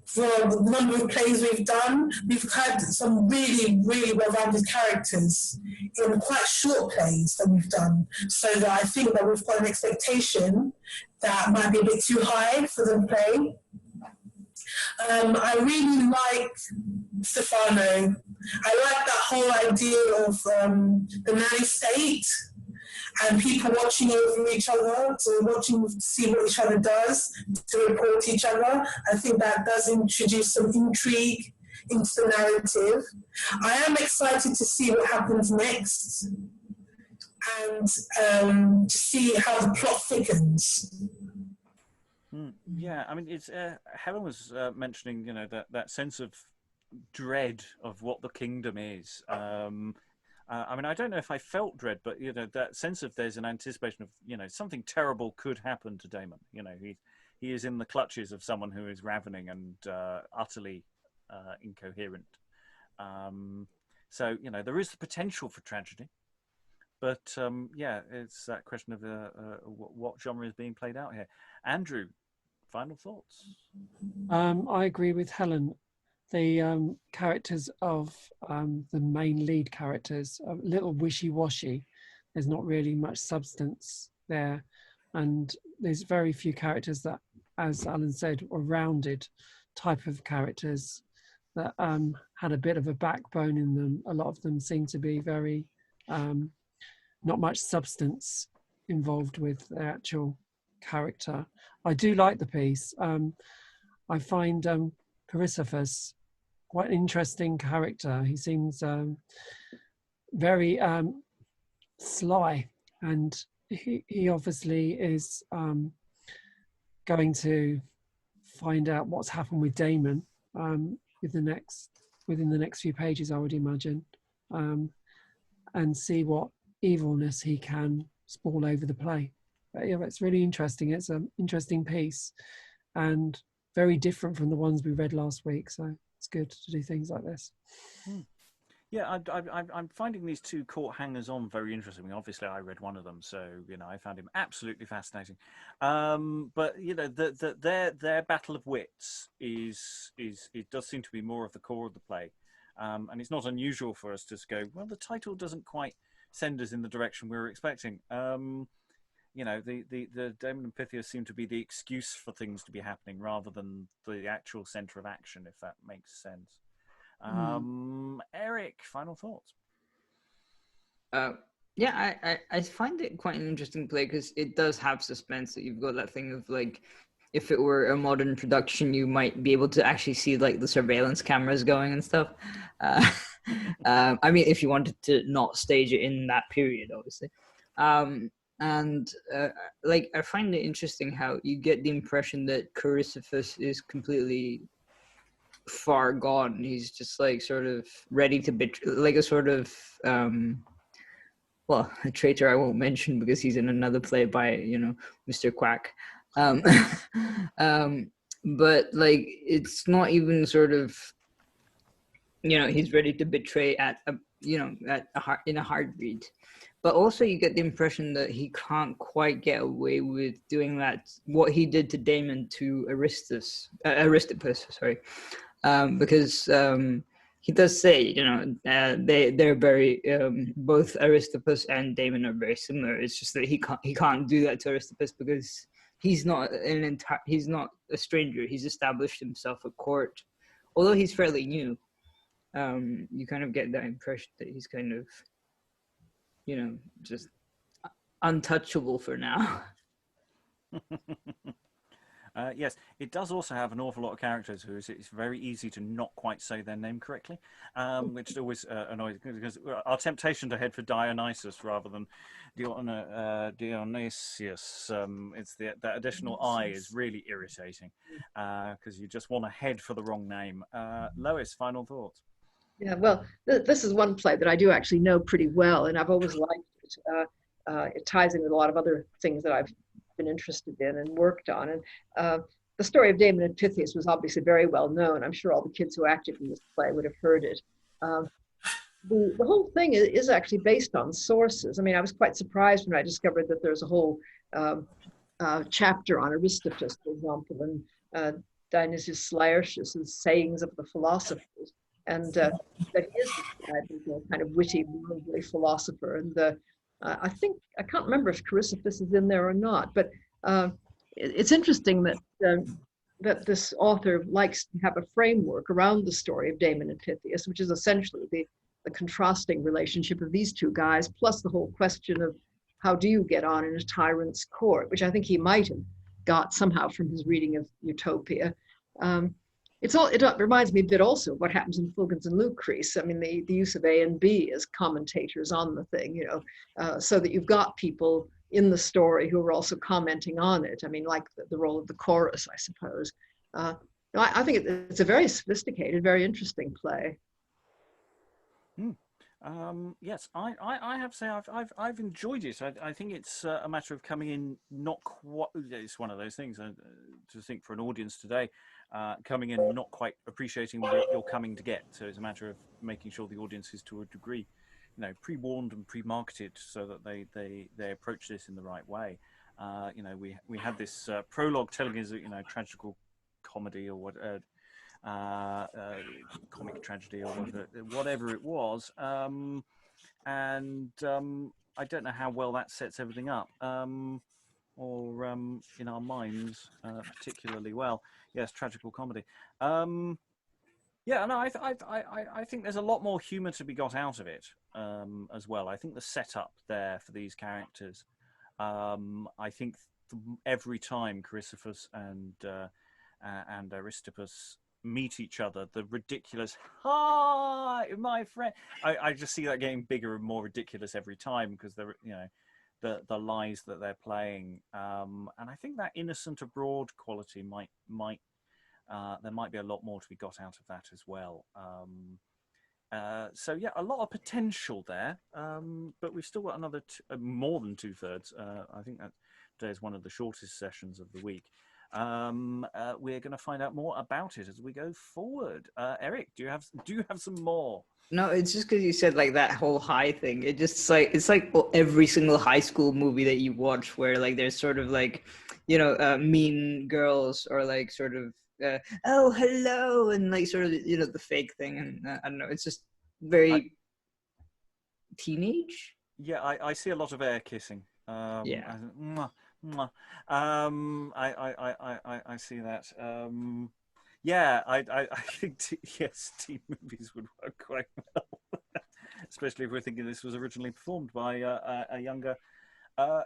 for the number of plays we've done. We've had some really, really well-rounded characters in quite short plays that we've done. So that I think that we've got an expectation that might be a bit too high for the play. I really like Stephano. I like that whole idea of the nanny state and people watching over each other, to see what each other does, to report to each other. I think that does introduce some intrigue into the narrative. I am excited to see what happens next and to see how the plot thickens. Yeah, I mean, it's Helen was mentioning, that sense of dread of what the kingdom is. I mean, I don't know if I felt dread, but that sense of there's an anticipation of something terrible could happen to Damon. He is in the clutches of someone who is ravening and utterly incoherent. So there is the potential for tragedy, but it's that question of what genre is being played out here. Andrew, final thoughts? I agree with Helen. the characters of the main lead characters are a little wishy-washy. There's not really much substance there, and there's very few characters that, as Alan said, are rounded type of characters that had a bit of a backbone in them. A lot of them seem to be very not much substance involved with their actual character. I do like the piece. I find Carisophus quite an interesting character. He seems very sly, and he obviously is going to find out what's happened with Damon within the next few pages, I would imagine, and see what evilness he can sprawl over the play. But yeah, it's really interesting. It's an interesting piece and very different from the ones we read last week. So it's good to do things like this. Yeah, I'm finding these two court hangers-on very interesting. I mean, obviously, I read one of them, so I found him absolutely fascinating. But their battle of wits it does seem to be more of the core of the play, and it's not unusual for us to just go, well, the title doesn't quite send us in the direction we were expecting. The Damon and Pythias seem to be the excuse for things to be happening rather than the actual centre of action, if that makes sense. Eric, final thoughts? I find it quite an interesting play because it does have suspense. That you've got that thing of like, if it were a modern production, you might be able to actually see like the surveillance cameras going and stuff. I mean, if you wanted to not stage it in that period, obviously. Like, I find it interesting how you get the impression that Carisophus is completely far gone. He's just like sort of ready to betray, like a sort of a traitor I won't mention because he's in another play by Mr. Quack. But like, it's not even sort of he's ready to betray in a heartbeat. But also you get the impression that he can't quite get away with doing that, what he did to Damon to Aristippus, sorry. Because he does say, they're very both Aristippus and Damon are very similar. It's just that he can't do that to Aristippus because he's not he's not a stranger. He's established himself at court, although he's fairly new. You kind of get that impression that he's kind of, just untouchable for now. Yes, it does also have an awful lot of characters who it's very easy to not quite say their name correctly, which always annoys, because our temptation to head for Dionysus rather than Dionysius, it's that additional I is really irritating because you just want to head for the wrong name. Lois, final thoughts? Yeah, well, this is one play that I do actually know pretty well, and I've always liked it. It ties in with a lot of other things that I've been interested in and worked on. And the story of Damon and Pythias was obviously very well known. I'm sure all the kids who acted in this play would have heard it. The whole thing is actually based on sources. I mean, I was quite surprised when I discovered that there's a whole chapter on Aristippus, for example, and Dionysius Laertius' sayings of the philosophers. And that he is described as a kind of witty, worldly philosopher. And I can't remember if Carisophus is in there or not, but it's interesting that this author likes to have a framework around the story of Damon and Pythias, which is essentially the contrasting relationship of these two guys, plus the whole question of how do you get on in a tyrant's court, which I think he might have got somehow from his reading of Utopia. It reminds me a bit also of what happens in Fulgens and Lucrece. I mean, the use of A and B as commentators on the thing, so that you've got people in the story who are also commenting on it. I mean, like the role of the chorus, I suppose. I think it's a very sophisticated, very interesting play. Yes, I have to say I've enjoyed it. I think it's a matter of coming in not quite. It's one of those things to think for an audience today, coming in not quite appreciating what you're coming to get. So it's a matter of making sure the audience is to a degree, pre-warned and pre-marketed so that they approach this in the right way. We had this prologue telling us, tragical comedy or what. comic tragedy or whatever it was. I don't know how well that sets everything up, or in our minds particularly well. Yes, tragical comedy. Yeah, no, I think there's a lot more humour to be got out of it as well. I think the setup there for these characters. I think every time Carisophus and Aristippus meet each other, the ridiculous "Hi, my friend." I just see that getting bigger and more ridiculous every time because they're the lies that they're playing, and I think that innocent abroad quality might there might be a lot more to be got out of that as well. So yeah, a lot of potential there, but we've still got another more than 2/3. I think that today is one of the shortest sessions of the week. We're going to find out more about it as we go forward. Eric, do you have some more? No, it's just because you said like that whole high thing. It just like it's like every single high school movie that you watch where like there's sort of like, mean girls or like sort of oh hello and like sort of the fake thing, and I don't know. It's just very teenage. Yeah, I see a lot of air kissing. Yeah. Mwah, mwah. I see that. Yeah, I think yes, teen movies would work quite well, especially if we're thinking this was originally performed by a younger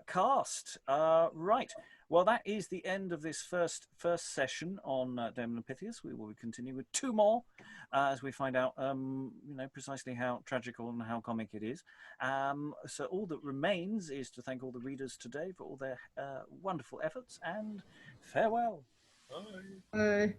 cast. Right. Well, that is the end of this first session on Damon and Pythias. We will continue with 2 more as we find out, precisely how tragical and how comic it is. So all that remains is to thank all the readers today for all their wonderful efforts, and farewell. Bye. Bye.